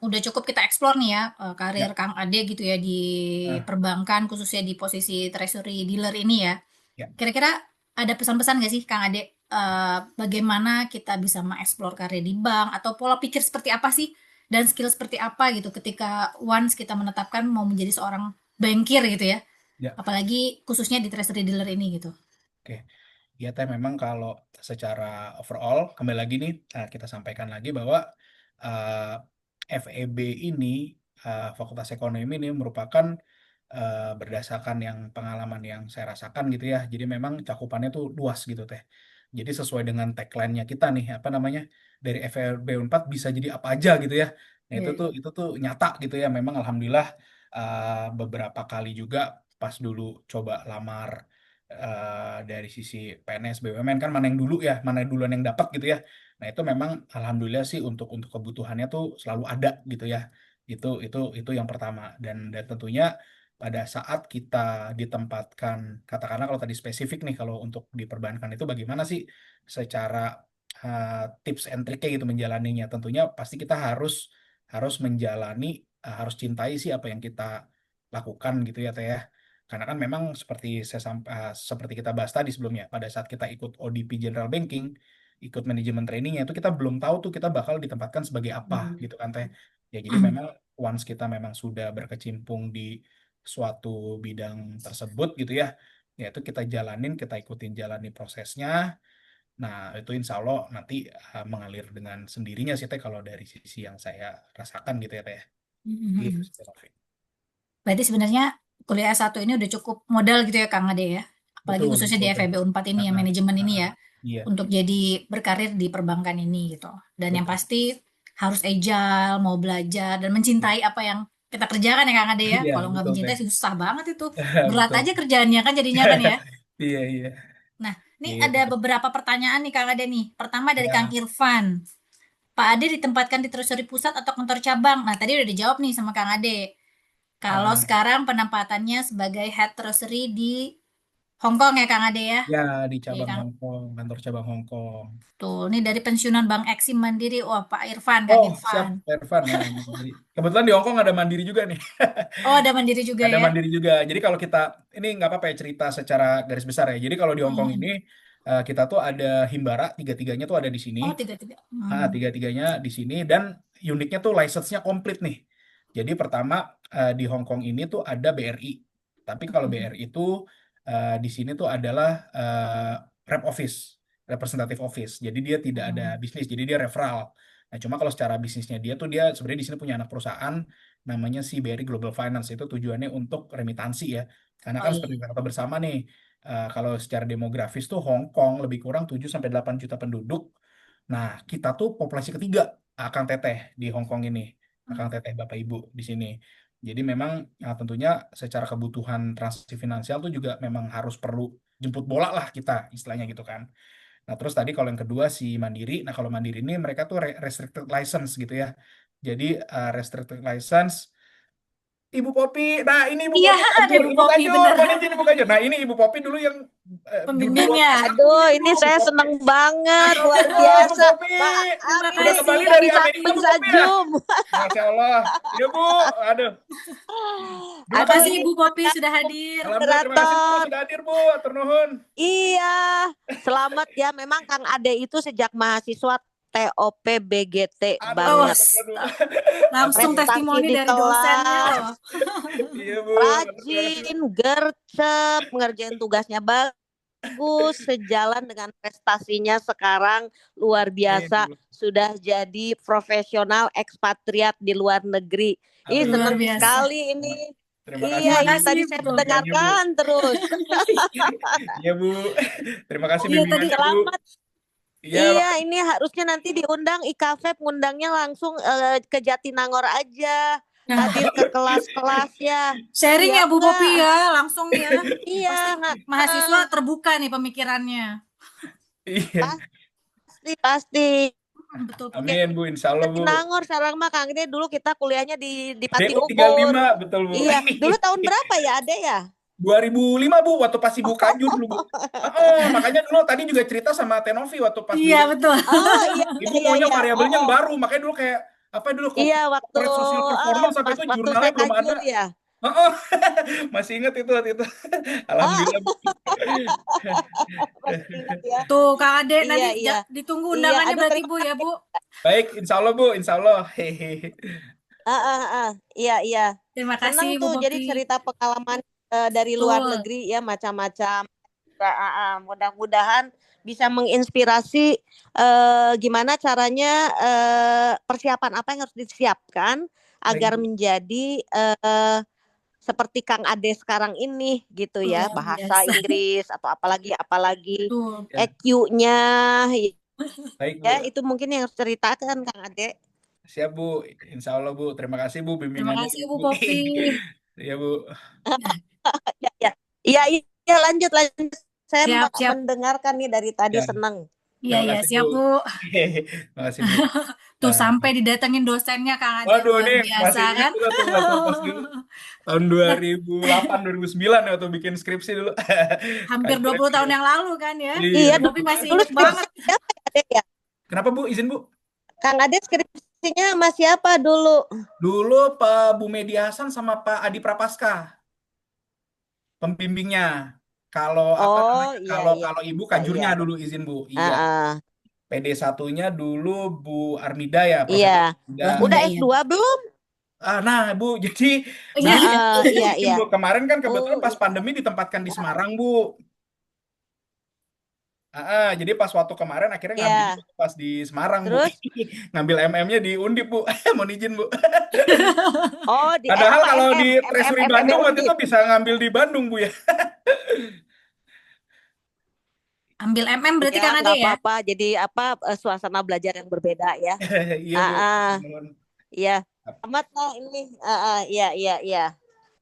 udah cukup kita explore nih ya karir Ya, Kang Ade gitu ya di ah, perbankan khususnya di posisi treasury dealer ini ya. ya, Kira-kira ada pesan-pesan nggak sih Kang Ade bagaimana kita bisa mengeksplor karir di bank atau pola pikir seperti apa sih dan skill seperti apa gitu ketika once kita menetapkan mau menjadi seorang bankir gitu ya. ya. Apalagi khususnya di treasury dealer ini gitu. Oke. Ya, teh memang kalau secara overall kembali lagi nih kita sampaikan lagi bahwa uh, FEB ini Fakultas Ekonomi ini merupakan berdasarkan yang pengalaman yang saya rasakan gitu ya. Jadi memang cakupannya tuh luas gitu teh. Jadi sesuai dengan tagline-nya kita nih apa namanya dari FEB 4 bisa jadi apa aja gitu ya. Nah, Iya, iya. itu tuh nyata gitu ya. Memang alhamdulillah beberapa kali juga pas dulu coba lamar dari sisi PNS BUMN kan mana yang dulu ya, mana yang duluan yang dapat gitu ya. Nah, itu memang alhamdulillah sih untuk kebutuhannya tuh selalu ada gitu ya. Itu yang pertama dan tentunya pada saat kita ditempatkan katakanlah kalau tadi spesifik nih kalau untuk di perbankan itu bagaimana sih secara tips and triknya gitu menjalaninya. Tentunya pasti kita harus harus menjalani harus cintai sih apa yang kita lakukan gitu ya Teh ya. Karena kan memang seperti kita bahas tadi sebelumnya, pada saat kita ikut ODP General Banking, ikut manajemen trainingnya itu kita belum tahu tuh kita bakal ditempatkan sebagai apa Hmm. gitu kan teh. Ya jadi memang once kita memang sudah berkecimpung di suatu bidang tersebut gitu ya, ya itu kita jalanin, kita ikutin jalani prosesnya. Nah itu insya Allah nanti mengalir dengan sendirinya sih teh kalau dari sisi yang saya rasakan gitu ya teh. Gitu sih, Teh Taufik. Berarti sebenarnya kuliah S1 ini udah cukup modal gitu ya Kang Ade ya. Apalagi Betul khususnya di betul teh. FEB Unpad ini Ah, ya, ah, manajemen ah, ini ah. ya. Iya Untuk jadi berkarir di perbankan ini gitu. Dan yang betul. pasti harus agile, mau belajar, dan mencintai apa yang kita kerjakan ya Kang Ade ya. Iya Kalau nggak betul mencintai teh. susah banget itu. Berat Betul. aja kerjaannya kan jadinya kan ya. Iya iya. Nah, ini Gitu ada teh. beberapa pertanyaan nih Kang Ade nih. Pertama dari Kang Ya. Irfan. Pak Ade ditempatkan di Treasury Pusat atau kantor cabang? Nah, tadi udah dijawab nih sama Kang Ade. Kalau Ah, sekarang penempatannya sebagai head treasury di Hong Kong ya Kang Ade ya. ya di Oke cabang Kang. Hong Kong, kantor cabang Hong Kong. Tuh, ini dari pensiunan Bank Eksim Mandiri. Wah, Pak Irfan, Kang Oh, siap, Irfan. Irfan. Nah, Mandiri. Kebetulan di Hong Kong ada Mandiri juga nih. Oh, ada Mandiri juga Ada ya. Mandiri juga. Jadi kalau kita, ini nggak apa-apa ya cerita secara garis besar ya. Jadi kalau di Hong Kong ini, Hmm. kita tuh ada Himbara, tiga-tiganya tuh ada di sini. Oh, tiga-tiga. Hmm. Tiga-tiganya di sini. Dan uniknya tuh license-nya komplit nih. Jadi pertama, di Hong Kong ini tuh ada BRI. Tapi kalau BRI itu di sini tuh adalah rep office, representative office. Jadi dia tidak ada Hmm. bisnis, jadi dia referral. Nah, cuma kalau secara bisnisnya dia tuh dia sebenarnya di sini punya anak perusahaan namanya si BRI Global Finance itu tujuannya untuk remitansi ya. Karena Oh kan iya. seperti kita tahu bersama nih, kalau secara demografis tuh Hong Kong lebih kurang 7 sampai 8 juta penduduk. Nah, kita tuh populasi ketiga Akang Teteh di Hong Kong ini. Akang Teteh Bapak Ibu di sini. Jadi memang tentunya secara kebutuhan transaksi finansial tuh juga memang harus perlu jemput bola lah kita istilahnya gitu kan. Nah, terus tadi kalau yang kedua si Mandiri. Nah, kalau Mandiri ini mereka tuh restricted license gitu ya. Jadi restricted license Ibu Popi. Nah, ini Ibu Iya, Popi ada anjur, Ibu ibu Popi kajur, bener. mohon izin Ibu kajur. Nah, ini Ibu Popi dulu yang dulu Pembimbingnya. satunya Aduh, itu ini Ibu saya Popi. seneng banget, Masya luar Allah, Ibu biasa. Popi. Maaf Terima Udah nih, kembali kasih. nggak dari bisa Amerika, Bu bisa Popi ya? zoom. Masya Allah. Iya, Bu. Aduh. Dulu Terima kan, Aduh, kasih ini Ibu Popi sudah hadir. Alhamdulillah, terima kasih Bu moderator. sudah hadir Bu. Atur nuhun. Iya, selamat ya. Memang Kang Ade itu sejak mahasiswa TOP BGT Aduh, Oh, banget. aduh. langsung Aduh. Prestasi testimoni di dari dosennya kelas, loh. Iya, Bu. Terima kasih, Bu. rajin, gercep, ngerjain tugasnya bagus, sejalan dengan prestasinya sekarang luar Amin, biasa. Bu. Sudah jadi profesional ekspatriat di luar negeri. Ih, Amin. Luar seneng biasa. sekali ini. Terima kasih Iya, Terima ini kasih tadi saya Bu. bimbingannya, Bu. dengarkan terus. Iya, Bu. Terima kasih Iya tadi bimbingannya, Bu. Selamat. Iya, Iya, makasih. ini harusnya nanti diundang IKFEB, ngundangnya langsung ke Jatinangor aja. Hadir ke kelas-kelas ya. sharing ya Siap Bu nggak? Popi ya, langsung ya. Iya, Pasti mahasiswa terbuka nih pemikirannya. Iya. pasti pasti. Betul. Oke. Amin, Bu. Insya Allah, Bu. Jatinangor sekarang mah Kang Ade dulu kita kuliahnya di Pati DU Ukur. 35, betul, Bu. Iya, dulu tahun berapa ya Ade ya? 2005, Bu, waktu pas Ibu Kajur dulu, Bu. Oh, makanya dulu tadi juga cerita sama Tenovi waktu pas Iya dulu betul. Oh iya Ibu iya maunya iya. Oh, variabelnya yang oh. baru, makanya dulu kayak apa dulu Iya waktu corporate social performance sampai pas itu waktu jurnalnya saya belum ada. kajur ya. Oh, masih inget itu waktu itu. Ah, Alhamdulillah, Bu. masih ingat ya. Tuh Kang Ade Iya nanti iya. ditunggu Iya, undangannya aduh berarti terima Bu ya Bu. Baik, insya Allah, Bu, insya Allah. Hehehe. Iya iya. Terima kasih Senang Bu tuh jadi Popi. cerita pengalaman dari luar Betul. negeri ya macam-macam. Mudah-mudahan bisa menginspirasi gimana caranya persiapan apa yang harus disiapkan Baik, agar Bu. menjadi seperti Kang Ade sekarang ini gitu ya, Luar bahasa biasa. Inggris atau apalagi Betul. Ya, EQ-nya baik, ya Bu. itu mungkin yang harus ceritakan Kang Ade. Siap, Bu. Insya Allah, Bu. Terima kasih, Bu, Terima bimbingannya kasih dulu, Bu Bu. Popi. Ya, Bu. Ya ya. Iya iya lanjut lanjut. Saya Siap, siap. mendengarkan nih dari tadi Ya, senang. Iya, terima iya, kasih, Bu. siap Bu. Terima kasih, Bu. Tuh Nah, sampai didatengin dosennya Kang Ade waduh, luar ini biasa masih ingat kan. juga tuh waktu pas dulu tahun 2008 2009 ya, waktu bikin skripsi dulu. Hampir Kajur 20 tahun ya. yang lalu kan ya. Iya, Iya Bu Popi betul masih dulu inget banget. skripsinya siapa ya Ade ya? Kenapa, Bu? Izin, Bu. Kang Ade skripsinya sama siapa dulu? Dulu Pak Bu Medi Hasan sama Pak Adi Prapaska pembimbingnya. Kalau apa Oh namanya? iya Kalau iya kalau Ibu iya iya. kajurnya dulu, izin, Bu. Ah, Iya. ah. PD satunya dulu Bu Armida ya, Iya. Profesor Armida. Udah Warmida iya. S2 belum? Nah, Bu, jadi Iya, nah, iya. Iya izin, iya. Bu, kemarin kan kebetulan Oh pas iya. pandemi ditempatkan di Semarang, Bu. Jadi pas waktu kemarin akhirnya ngambil Iya. pas di Semarang, Bu. Terus Ngambil MM-nya di Undip, Bu. Mohon izin, Bu. oh di Padahal apa kalau di Treasury MM Bandung waktu itu Undip. bisa ngambil di Bandung, Bu ya. Ambil MM berarti Ya Kang Ade nggak ya. apa-apa. Jadi apa suasana belajar yang berbeda ya. Iya, Ah, Bu. ah. Nuhun. Iya. Amat lah ini. Iya iya iya.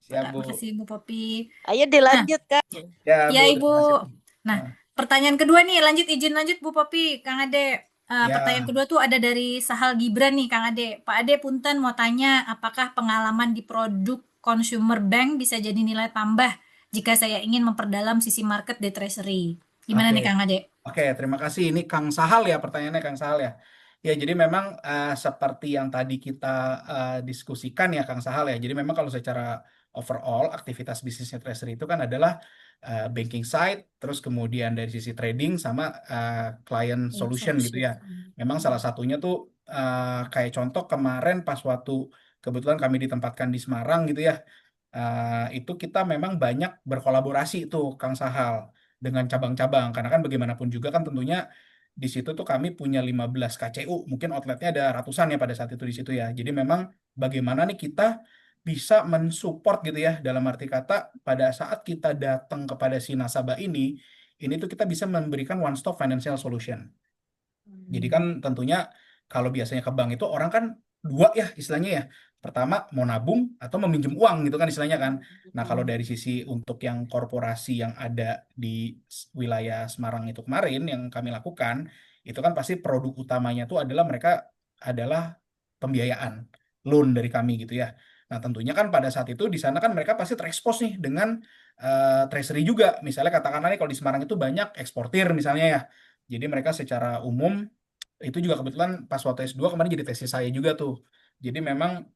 Siap, Bu. Makasih Bu Popi. Ayo Nah, dilanjutkan. Ya, ya Bu. Ibu. Terima kasih. Nah, Nah, pertanyaan kedua nih, izin lanjut Bu Popi, Kang Ade. Pertanyaan ya, kedua tuh ada dari Sahal Gibran nih, Kang Ade. Pak Ade Punten mau tanya, apakah pengalaman di produk consumer bank bisa jadi nilai tambah jika saya ingin memperdalam sisi market di treasury? Gimana oke. nih Kang Ade? Oke, terima kasih. Ini Kang Sahal ya, pertanyaannya Kang Sahal ya. Ya, jadi memang seperti yang tadi kita diskusikan ya Kang Sahal ya. Jadi memang kalau secara overall aktivitas bisnisnya Treasury itu kan adalah banking side, terus kemudian dari sisi trading sama client solution gitu ya. Memang salah satunya tuh kayak contoh kemarin pas waktu kebetulan kami ditempatkan di Semarang gitu ya. Itu kita memang banyak berkolaborasi tuh Kang Sahal dengan cabang-cabang karena kan bagaimanapun juga kan tentunya di situ tuh kami punya 15 KCU, mungkin outletnya ada ratusan ya pada saat itu di situ ya. Jadi memang bagaimana nih kita bisa mensupport gitu ya dalam arti kata pada saat kita datang kepada si nasabah ini tuh kita bisa memberikan one stop financial solution. Jadi kan tentunya kalau biasanya ke bank itu orang kan dua ya istilahnya ya. Pertama mau nabung atau meminjam uang gitu kan istilahnya kan. Nah kalau dari sisi untuk yang korporasi yang ada di wilayah Semarang itu kemarin yang kami lakukan, itu kan pasti produk utamanya itu adalah mereka adalah pembiayaan loan dari kami gitu ya. Nah tentunya kan pada saat itu di sana kan mereka pasti terekspos nih dengan treasury juga. Misalnya katakanlah nih kalau di Semarang itu banyak eksportir misalnya ya. Jadi mereka secara umum itu juga kebetulan pas waktu S2 kemarin jadi tesis saya juga tuh. Jadi memang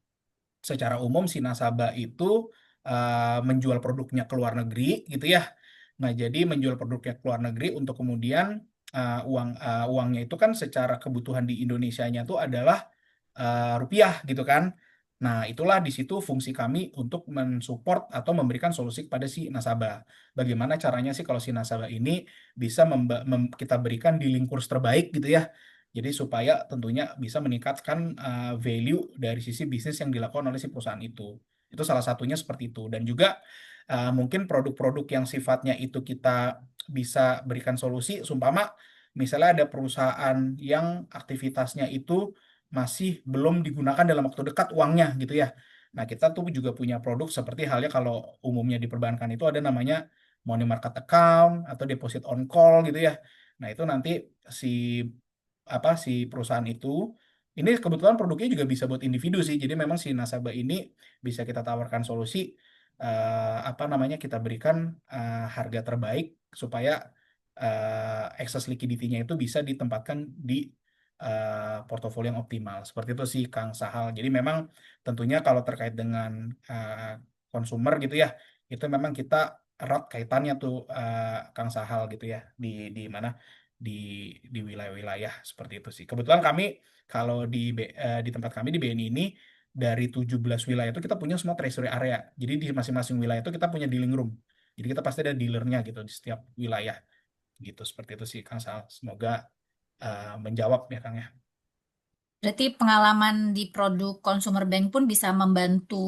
secara umum si nasabah itu menjual produknya ke luar negeri gitu ya. Nah, jadi menjual produknya ke luar negeri untuk kemudian uangnya itu kan secara kebutuhan di Indonesianya tuh adalah rupiah gitu kan. Nah, itulah di situ fungsi kami untuk mensupport atau memberikan solusi kepada si nasabah. Bagaimana caranya sih kalau si nasabah ini bisa kita berikan di link kurs terbaik gitu ya. Jadi supaya tentunya bisa meningkatkan value dari sisi bisnis yang dilakukan oleh si perusahaan itu. Itu salah satunya seperti itu. Dan juga mungkin produk-produk yang sifatnya itu kita bisa berikan solusi, sumpama misalnya ada perusahaan yang aktivitasnya itu masih belum digunakan dalam waktu dekat uangnya gitu ya. Nah, kita tuh juga punya produk seperti halnya kalau umumnya di perbankan itu ada namanya money market account atau deposit on call gitu ya. Nah, itu nanti si si perusahaan itu ini kebetulan produknya juga bisa buat individu sih. Jadi memang si nasabah ini bisa kita tawarkan solusi kita berikan harga terbaik supaya excess liquidity-nya itu bisa ditempatkan di portofolio yang optimal. Seperti itu sih Kang Sahal. Jadi memang tentunya kalau terkait dengan konsumer gitu ya, itu memang kita erat kaitannya tuh Kang Sahal gitu ya di mana di di wilayah-wilayah seperti itu sih. Kebetulan kami kalau di tempat kami di BNI ini dari 17 wilayah itu kita punya semua treasury area. Jadi di masing-masing wilayah itu kita punya dealing room. Jadi kita pasti ada dealernya gitu di setiap wilayah gitu. Seperti itu sih Kang Sahal. Semoga menjawab ya Kang ya. Berarti pengalaman di produk consumer bank pun bisa membantu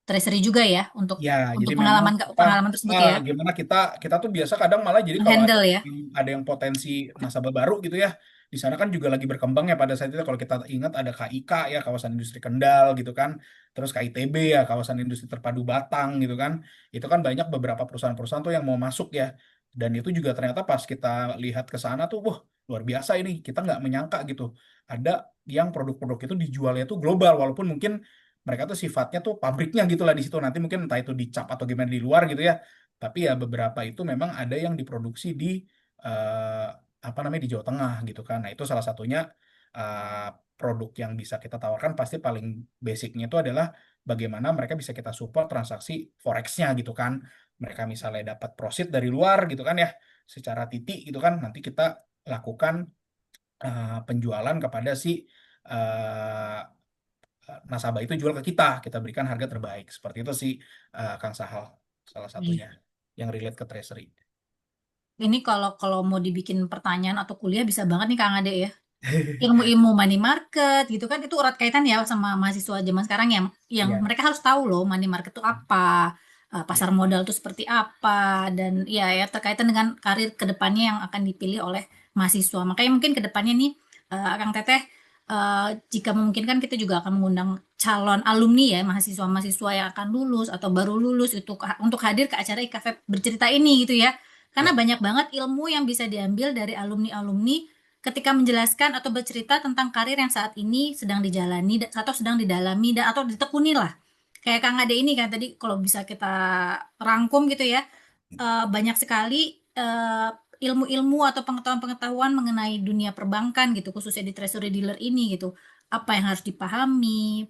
treasury juga ya Ya, untuk jadi memang pengalaman apa pengalaman tersebut ya, gimana kita kita tuh biasa kadang malah jadi kalau handle ya. ada yang potensi nasabah baru gitu ya. Di sana kan juga lagi berkembang ya pada saat itu kalau kita ingat ada KIK ya kawasan industri Kendal gitu kan. Terus KITB ya kawasan industri terpadu Batang gitu kan. Itu kan banyak beberapa perusahaan-perusahaan tuh yang mau masuk ya. Dan itu juga ternyata pas kita lihat ke sana tuh wah luar biasa ini. Kita nggak menyangka gitu. Ada yang produk-produk itu dijualnya tuh global walaupun mungkin mereka tuh sifatnya tuh pabriknya gitu lah di situ nanti mungkin entah itu dicap atau gimana di luar gitu ya tapi ya beberapa itu memang ada yang diproduksi di eh, di Jawa Tengah gitu kan nah itu salah satunya eh, produk yang bisa kita tawarkan pasti paling basicnya itu adalah bagaimana mereka bisa kita support transaksi forex-nya gitu kan mereka misalnya dapat profit dari luar gitu kan ya secara titik gitu kan nanti kita lakukan penjualan kepada si eh, nasabah itu jual ke kita, kita berikan harga terbaik. Seperti itu sih Kang Sahal salah Ih, satunya yang relate ke treasury. ini kalau kalau mau dibikin pertanyaan atau kuliah bisa banget nih Kang Ade ya. Ilmu-ilmu money market gitu kan itu erat kaitan ya sama mahasiswa zaman sekarang yang Iya, mereka harus tahu loh money market itu apa, iya, pasar modal itu seperti apa dan ya terkaitan dengan karir kedepannya yang akan dipilih oleh mahasiswa. Makanya mungkin kedepannya nih Kang Teteh jika memungkinkan kita juga akan mengundang calon alumni ya mahasiswa-mahasiswa yang akan lulus atau baru lulus itu untuk hadir ke acara IKF bercerita ini gitu ya. Karena iya. banyak banget ilmu yang bisa diambil dari alumni-alumni ketika menjelaskan atau bercerita tentang karir yang saat ini sedang dijalani atau sedang didalami dan atau ditekuni lah. Kayak Kang Ade ini kan tadi kalau bisa kita rangkum gitu ya, banyak sekali ilmu-ilmu atau pengetahuan-pengetahuan mengenai dunia perbankan gitu, khususnya di treasury dealer ini gitu. Apa yang harus dipahami,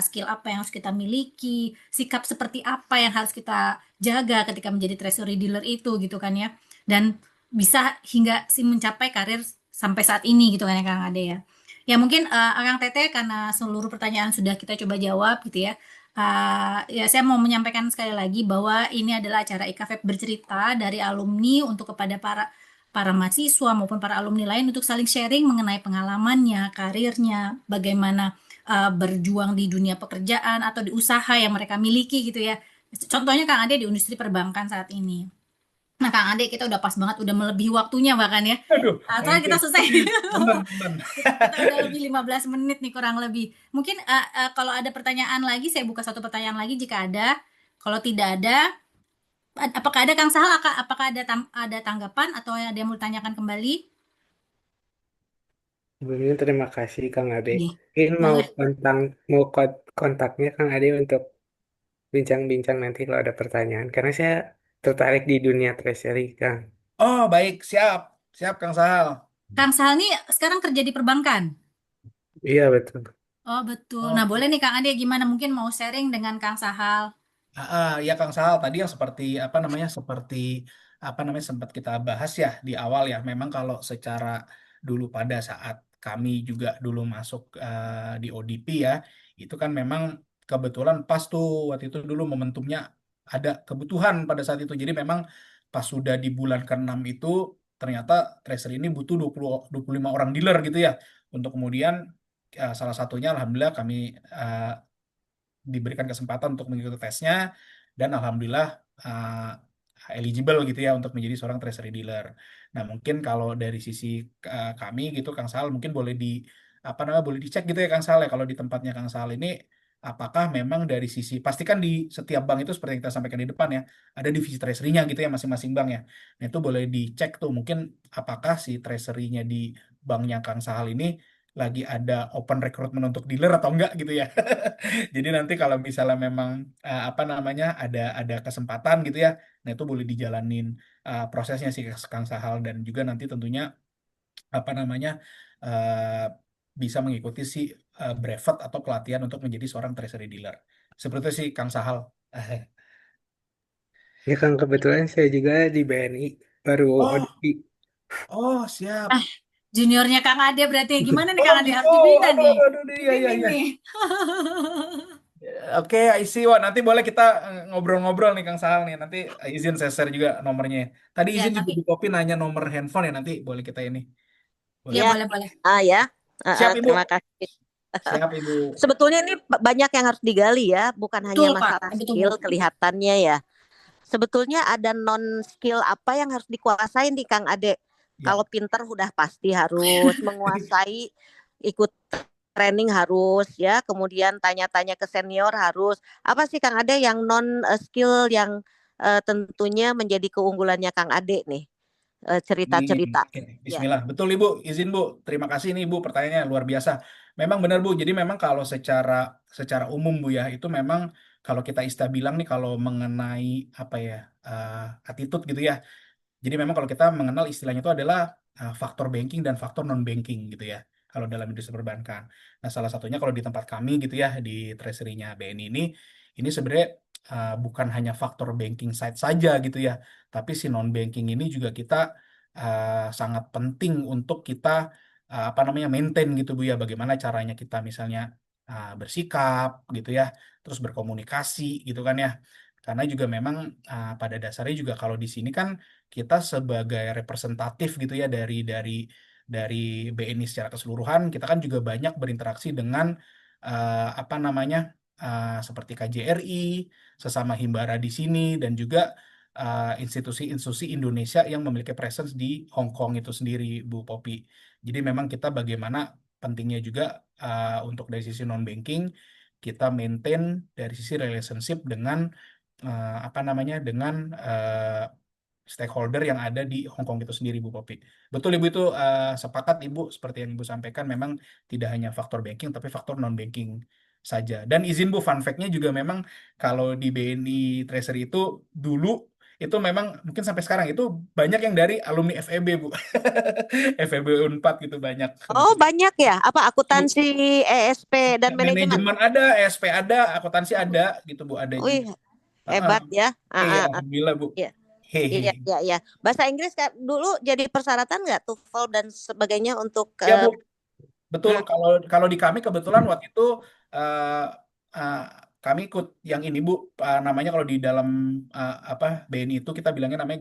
skill apa yang harus kita miliki, sikap seperti apa yang harus kita jaga ketika menjadi treasury dealer itu gitu kan ya. Dan bisa hingga si mencapai karir sampai saat ini gitu kan ya Kang Ade ya. Ya mungkin Kang Tete karena seluruh pertanyaan sudah kita coba jawab gitu ya. Ya saya mau menyampaikan sekali lagi bahwa ini adalah acara IKFEB bercerita dari alumni untuk kepada para para mahasiswa maupun para alumni lain untuk saling sharing mengenai pengalamannya, karirnya, bagaimana berjuang di dunia pekerjaan atau di usaha yang mereka miliki gitu ya. Contohnya Kang Ade di industri perbankan saat ini. Nah, Kang Ade, kita udah pas banget, udah melebihi waktunya bahkan ya. Aduh, Soalnya oke. kita selesai. Punten, punten. Kita udah lebih 15 menit nih kurang lebih. Mungkin kalau ada pertanyaan lagi, saya buka satu pertanyaan lagi jika ada. Kalau tidak ada, apakah ada Kang Sahal, apakah ada ada tanggapan atau ada yang mau ditanyakan kembali? Sebelumnya terima kasih Kang Ade. Oke, Mungkin boleh. mau kontaknya Kang Ade untuk bincang-bincang nanti kalau ada pertanyaan. Karena saya tertarik di dunia treasury, Kang. Oh, baik, siap. Siap Kang Sahal. Kang Sahal nih sekarang kerja di perbankan. Iya betul. Oh, betul. Nah, boleh Oke. nih Kang Ade, gimana mungkin mau sharing dengan Kang Sahal? Ya Kang Sahal tadi yang seperti sempat kita bahas ya di awal ya. Memang kalau secara dulu pada saat kami juga dulu masuk di ODP ya, itu kan memang kebetulan pas tuh waktu itu dulu momentumnya ada kebutuhan pada saat itu. Jadi memang pas sudah di bulan ke-6 itu ternyata Tracer ini butuh 25 orang dealer gitu ya. Untuk kemudian salah satunya alhamdulillah kami diberikan kesempatan untuk mengikuti tesnya dan alhamdulillah eligible gitu ya untuk menjadi seorang treasury dealer. Nah, mungkin kalau dari sisi kami gitu Kang Sal mungkin boleh di apa namanya boleh dicek gitu ya Kang Sal ya kalau di tempatnya Kang Sal ini apakah memang dari sisi pastikan di setiap bank itu seperti yang kita sampaikan di depan ya ada divisi treasury-nya gitu ya masing-masing bank ya. Nah, itu boleh dicek tuh mungkin apakah si treasury-nya di banknya Kang Sahal ini lagi ada open recruitment untuk dealer atau enggak gitu ya. Jadi nanti kalau misalnya memang apa namanya ada kesempatan gitu ya, nah itu boleh dijalanin prosesnya sih Kang Sahal dan juga nanti tentunya apa namanya eh, bisa mengikuti si brevet atau pelatihan untuk menjadi seorang treasury dealer. Seperti itu sih Kang Sahal. Ya Kang, kebetulan saya juga di BNI baru Oh, audisi. oh siap. Ah, juniornya Kang Ade berarti gimana nih Oh Kang Ade gitu. harus Oh, dibina aduh, nih. aduh, aduh, aduh, iya, iya, Dibimbing iya. nih. Oke, isi. Wah, nanti boleh kita ngobrol-ngobrol nih Kang Sahal nih. Nanti izin saya share juga nomornya. Tadi Ya, izin juga nanti. Bu Kopi nanya nomor handphone ya. Nanti boleh kita ini. Boleh. Ya, Ya, boleh-boleh. ya. Siap Ibu. Terima kasih. Siap Ibu. Sebetulnya ini banyak yang harus digali ya, bukan Betul, hanya Kak. masalah Betul, Bu. skill kelihatannya ya. Sebetulnya ada non skill apa yang harus dikuasain nih Kang Ade? Ya. Kalau pinter udah pasti harus menguasai, ikut training harus ya, kemudian tanya-tanya ke senior harus. Apa sih Kang Ade yang non skill yang tentunya menjadi keunggulannya Kang Ade nih? Ini, Cerita-cerita. oke, Ya. Bismillah. Betul Ibu, izin Bu. Terima kasih nih Ibu, pertanyaannya luar biasa. Memang benar Bu. Jadi memang kalau secara secara umum Bu ya, itu memang kalau kita bilang nih kalau mengenai apa ya attitude gitu ya. Jadi memang kalau kita mengenal istilahnya itu adalah faktor banking dan faktor non banking gitu ya. Kalau dalam industri perbankan. Nah, salah satunya kalau di tempat kami gitu ya di treasury-nya BNI ini sebenarnya bukan hanya faktor banking side saja gitu ya, tapi si non banking ini juga kita sangat penting untuk kita apa namanya maintain gitu Bu ya. Bagaimana caranya kita misalnya bersikap gitu ya, terus berkomunikasi gitu kan ya. Karena juga memang pada dasarnya juga kalau di sini kan kita sebagai representatif gitu ya dari BNI secara keseluruhan kita kan juga banyak berinteraksi dengan apa namanya seperti KJRI, sesama Himbara di sini dan juga institusi-institusi Indonesia yang memiliki presence di Hong Kong itu sendiri, Bu Popi. Jadi memang kita bagaimana pentingnya juga untuk dari sisi non banking kita maintain dari sisi relationship dengan apa namanya dengan stakeholder yang ada di Hong Kong itu sendiri, Bu Popi. Betul Ibu itu sepakat Ibu seperti yang Ibu sampaikan memang tidak hanya faktor banking tapi faktor non banking saja. Dan izin Bu fun fact-nya juga memang kalau di BNI Treasury itu dulu itu memang mungkin sampai sekarang itu banyak yang dari alumni FEB Bu. FEB Unpad gitu banyak Oh kebetulan. banyak ya? Apa Bu, akuntansi, ESP dan manajemen? manajemen ada, ESP ada, akuntansi ada gitu Bu, ada Wih, juga. Heeh. hebat ya. Iya, alhamdulillah Bu. Iya. Iya, Hehehe. iya, iya. Bahasa Inggris Kak, dulu jadi persyaratan nggak TOEFL dan sebagainya untuk Ya Bu, betul. hmm, Kalau kalau di kami kebetulan waktu itu eh, eh, kami ikut yang ini Bu, namanya kalau di dalam apa BNI itu kita bilangnya namanya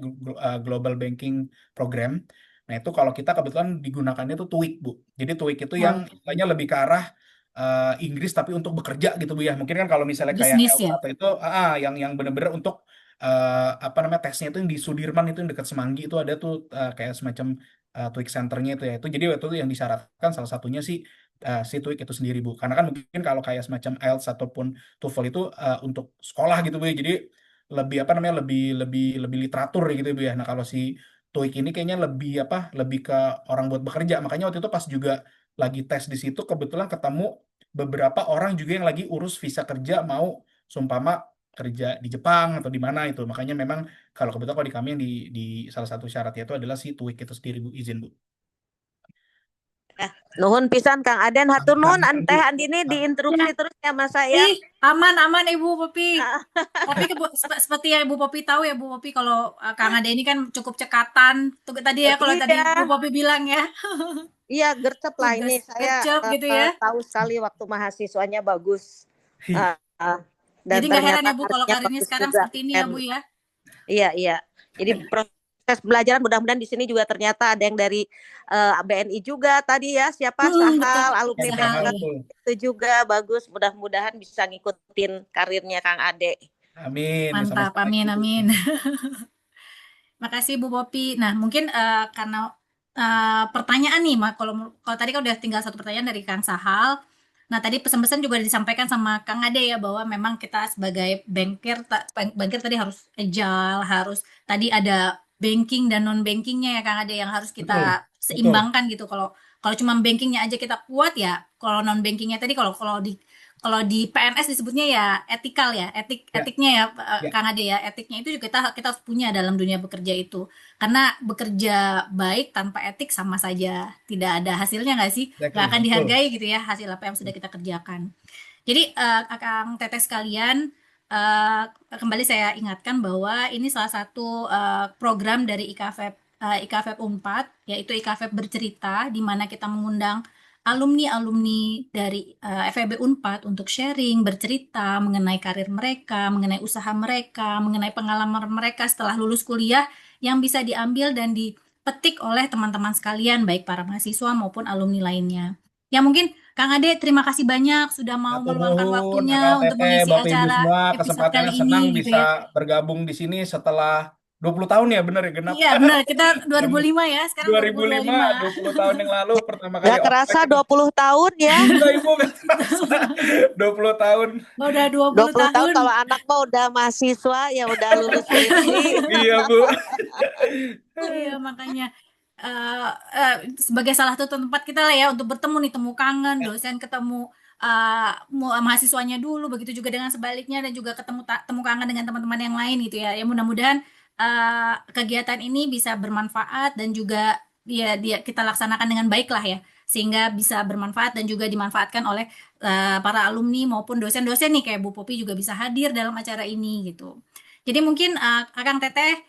Global Banking Program. Nah itu kalau kita kebetulan digunakannya itu TOEIC Bu. Jadi TOEIC itu yang Hmm, istilahnya lebih ke arah Inggris tapi untuk bekerja gitu Bu ya. Mungkin kan kalau misalnya kayak bisnis ELTA ya. atau itu yang benar-benar untuk apa namanya tesnya itu yang di Sudirman itu yang dekat Semanggi itu ada tuh kayak semacam TOEIC centernya itu ya. Itu jadi waktu itu yang disyaratkan salah satunya sih si TOEIC itu sendiri Bu. Karena kan mungkin kalau kayak semacam IELTS ataupun TOEFL itu untuk sekolah gitu Bu ya. Jadi lebih apa namanya lebih lebih lebih literatur gitu Bu ya. Nah, kalau si TOEIC ini kayaknya lebih apa? Lebih ke orang buat bekerja. Makanya waktu itu pas juga lagi tes di situ kebetulan ketemu beberapa orang juga yang lagi urus visa kerja mau sumpama kerja di Jepang atau di mana itu. Makanya memang kalau kebetulan kalau di kami yang di salah satu syaratnya itu adalah si TOEIC itu sendiri Bu, izin Bu. nuhun pisan Kang Aden, hatur nuhun Aman, Bu. Teh Andini Ya, diinterupsi terus ya Mas saya. ih, aman Ibu Popi. Tapi seperti yang Ibu Popi tahu ya Bu Popi kalau Kang Ade ini kan cukup cekatan. Tuh tadi ya kalau tadi Iya, Bu Popi bilang ya. iya gercep lah ini Tugas saya kecap gitu ya. tahu sekali waktu mahasiswanya bagus. Eh, eh, dan Jadi nggak heran ternyata ya Bu kalau karirnya karirnya bagus sekarang juga. seperti ini ya Bu ya. Iya, iya. Jadi proses proses pembelajaran. Mudah-mudahan di sini juga ternyata ada yang dari BNI juga tadi ya. Siapa? Betul. Sahal, Yang alumni Sahal, Sahal ya. tuh. itu juga bagus. Mudah-mudahan bisa ngikutin karirnya Kang Ade. Amin, Mantap, sama-sama amin, Ibu. amin. Makasih Bu Popi. Nah, mungkin karena pertanyaan nih, kalau tadi kan udah tinggal satu pertanyaan dari Kang Sahal. Nah, tadi pesan-pesan juga disampaikan sama Kang Ade ya bahwa memang kita sebagai bankir tadi harus agile, harus tadi ada banking dan non bankingnya ya Kang Ade yang harus Betul, kita betul. seimbangkan gitu. Kalau kalau cuma bankingnya aja kita kuat ya, kalau non bankingnya tadi kalau di PNS disebutnya ya etikal ya, Ya, etiknya ya ya, Kang Ade ya, etiknya itu juga kita harus punya dalam dunia bekerja itu. Karena bekerja baik tanpa etik sama saja tidak ada hasilnya nggak sih? Nggak exactly, akan betul. dihargai gitu ya hasil apa yang sudah kita kerjakan. Jadi Kang Teteh sekalian, eh, kembali saya ingatkan bahwa ini salah satu program dari IKFEB Unpad, yaitu IKFEB bercerita, di mana kita mengundang alumni-alumni dari FEB Unpad untuk sharing, bercerita mengenai karir mereka, mengenai usaha mereka, mengenai pengalaman mereka setelah lulus kuliah yang bisa diambil dan dipetik oleh teman-teman sekalian, baik para mahasiswa maupun alumni lainnya. Ya mungkin Kang Ade, terima kasih banyak sudah mau Hatur meluangkan nuhun, waktunya Akang untuk Teteh, mengisi Bapak Ibu acara semua, episode kesempatannya kali senang ini gitu bisa ya. bergabung di sini setelah 20 tahun ya, bener ya, genap. Iya, benar. Kita Dan 2005 ya, sekarang 2005, 2025. 20 tahun yang lalu pertama kali Gak ospek kerasa itu. 20 tahun ya. Gila Ibu, gak terasa. 20 tahun. Udah 20 20 tahun tahun. kalau anak mah udah mahasiswa ya udah lulus skripsi. Iya Bu. Iya, makanya sebagai salah satu tempat kita lah ya untuk bertemu nih, temu kangen, dosen ketemu mahasiswanya dulu, begitu juga dengan sebaliknya dan juga temu kangen dengan teman-teman yang lain gitu ya. Ya mudah-mudahan kegiatan ini bisa bermanfaat dan juga dia kita laksanakan dengan baik lah ya, sehingga bisa bermanfaat dan juga dimanfaatkan oleh para alumni maupun dosen-dosen nih kayak Bu Popi juga bisa hadir dalam acara ini gitu. Jadi mungkin Akang Teteh,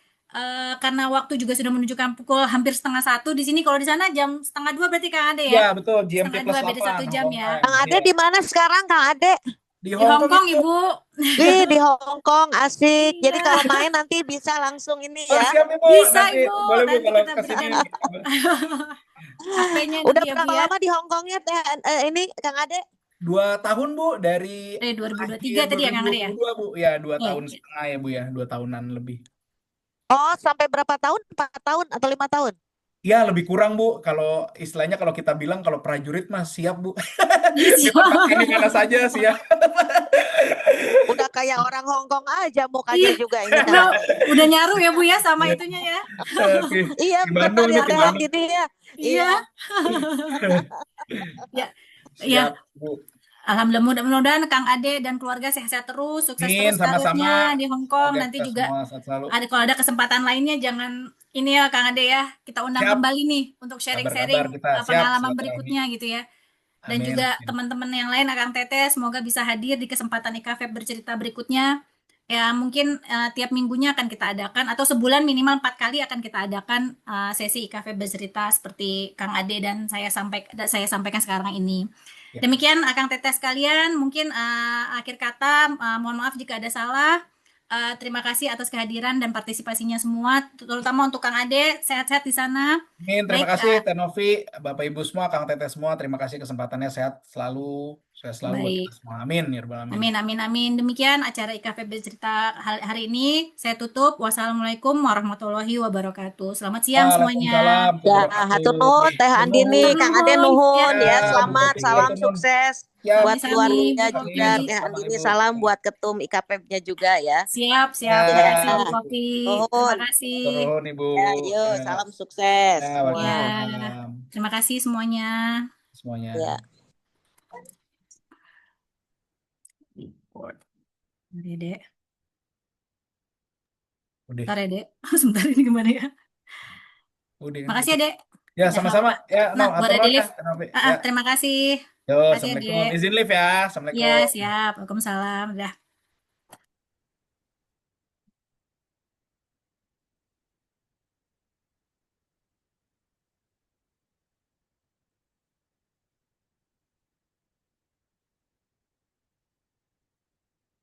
karena waktu juga sudah menunjukkan pukul hampir setengah satu di sini. Kalau di sana jam setengah dua berarti Kang Ade Ya ya? betul, GMT Setengah plus dua beda 8 satu Hong jam Kong ya. time. Kang Ade Iya. di mana sekarang Kang Ade? Di Di Hong Hong Kong Kong Ibu. Ibu. Di Hong Kong asik. Jadi Iya, kalau main nanti bisa langsung ini Oh ya. siap Ibu, bisa nanti Ibu. boleh Bu Nanti kalau kita ke sini. berikan HP-nya Udah nanti ya Bu berapa ya. lama di Hong Kongnya ini Kang Ade? 2 tahun Bu, dari Dari 2023 akhir tadi ya Kang Ade ya? 2022 Bu. Ya, dua Iya, tahun iya. setengah ya Bu ya, 2 tahunan lebih. Oh, sampai berapa tahun? 4 tahun atau 5 tahun? Ya lebih kurang Bu, kalau istilahnya kalau kita bilang kalau prajurit mah siap Bu. Ditempatkan di mana saja siap. Udah kayak orang Hong Kong aja mukanya Iya, juga ini udah, Kang. udah nyaru ya Bu ya sama itunya ya. Oke, Iya, di benar Bandung nih, ya di Teh Bandung. gini ya. Iya, Iya. ya, ya. Siap Bu. Alhamdulillah, mudah-mudahan Kang Ade dan keluarga sehat-sehat terus, sukses Amin, terus sama-sama. karirnya di Hong Kong. Semoga Nanti kita juga semua sehat selalu. kalau ada kesempatan lainnya jangan ini ya Kang Ade ya, kita undang Siap, kembali nih untuk kabar-kabar sharing-sharing kita. Siap, pengalaman silaturahmi. berikutnya gitu ya. Dan Amin. juga teman-teman yang lain Kang Teteh semoga bisa hadir di kesempatan IKFEB bercerita berikutnya. Ya mungkin tiap minggunya akan kita adakan atau sebulan minimal 4 kali akan kita adakan sesi IKFEB bercerita seperti Kang Ade dan saya sampaikan sekarang ini. Ya. Demikian Akang Teteh sekalian, mungkin akhir kata mohon maaf jika ada salah. Terima kasih atas kehadiran dan partisipasinya semua, terutama untuk Kang Ade, sehat-sehat di sana. Amin, terima Baik, kasih Teh Novi, Bapak Ibu semua, Kang Teteh semua. Terima kasih kesempatannya, sehat selalu buat kita baik. semua. Amin, ya rabbal alamin. Amin, amin, amin. Demikian acara IKFB Cerita hari ini. Saya tutup. Wassalamualaikum warahmatullahi wabarakatuh. Selamat siang semuanya. Waalaikumsalam Ya, warahmatullahi hatur wabarakatuh. nuhun Teh Hatur Andini, nuhun. Kang Ade Turnuhun. Ya, nuhun ya. Ya, Bu Selamat, Popi juga salam hatur nuhun. sukses Siap, buat sami-sami, Bu keluarga juga amin. Popi. Teh Sama Andini. Ibu. Salam buat ketum IKPP-nya juga ya. Siap, siap. Terima kasih, Bu Ya, Popi. Terima Nuhun. hatur kasih. nuhun Ibu. Ya, yuk, Ya, salam sukses ya, semua. Ya, Waalaikumsalam terima kasih semuanya. semuanya. Ya. Record. Dede. Udah, Bentar ya, Dek. Sebentar ini gimana ya? udah kan Makasih gitu. ya, Dek. Ya, Ya, nggak sama-sama. apa-apa. Ya, no, Nah, buat atur Ade nuhun ya, Liv. Teh Novi. Ya. Terima kasih. Yo, Makasih ya, Assalamualaikum. Dek. Izin live ya. Ya, Assalamualaikum. siap. Waalaikumsalam. Dah.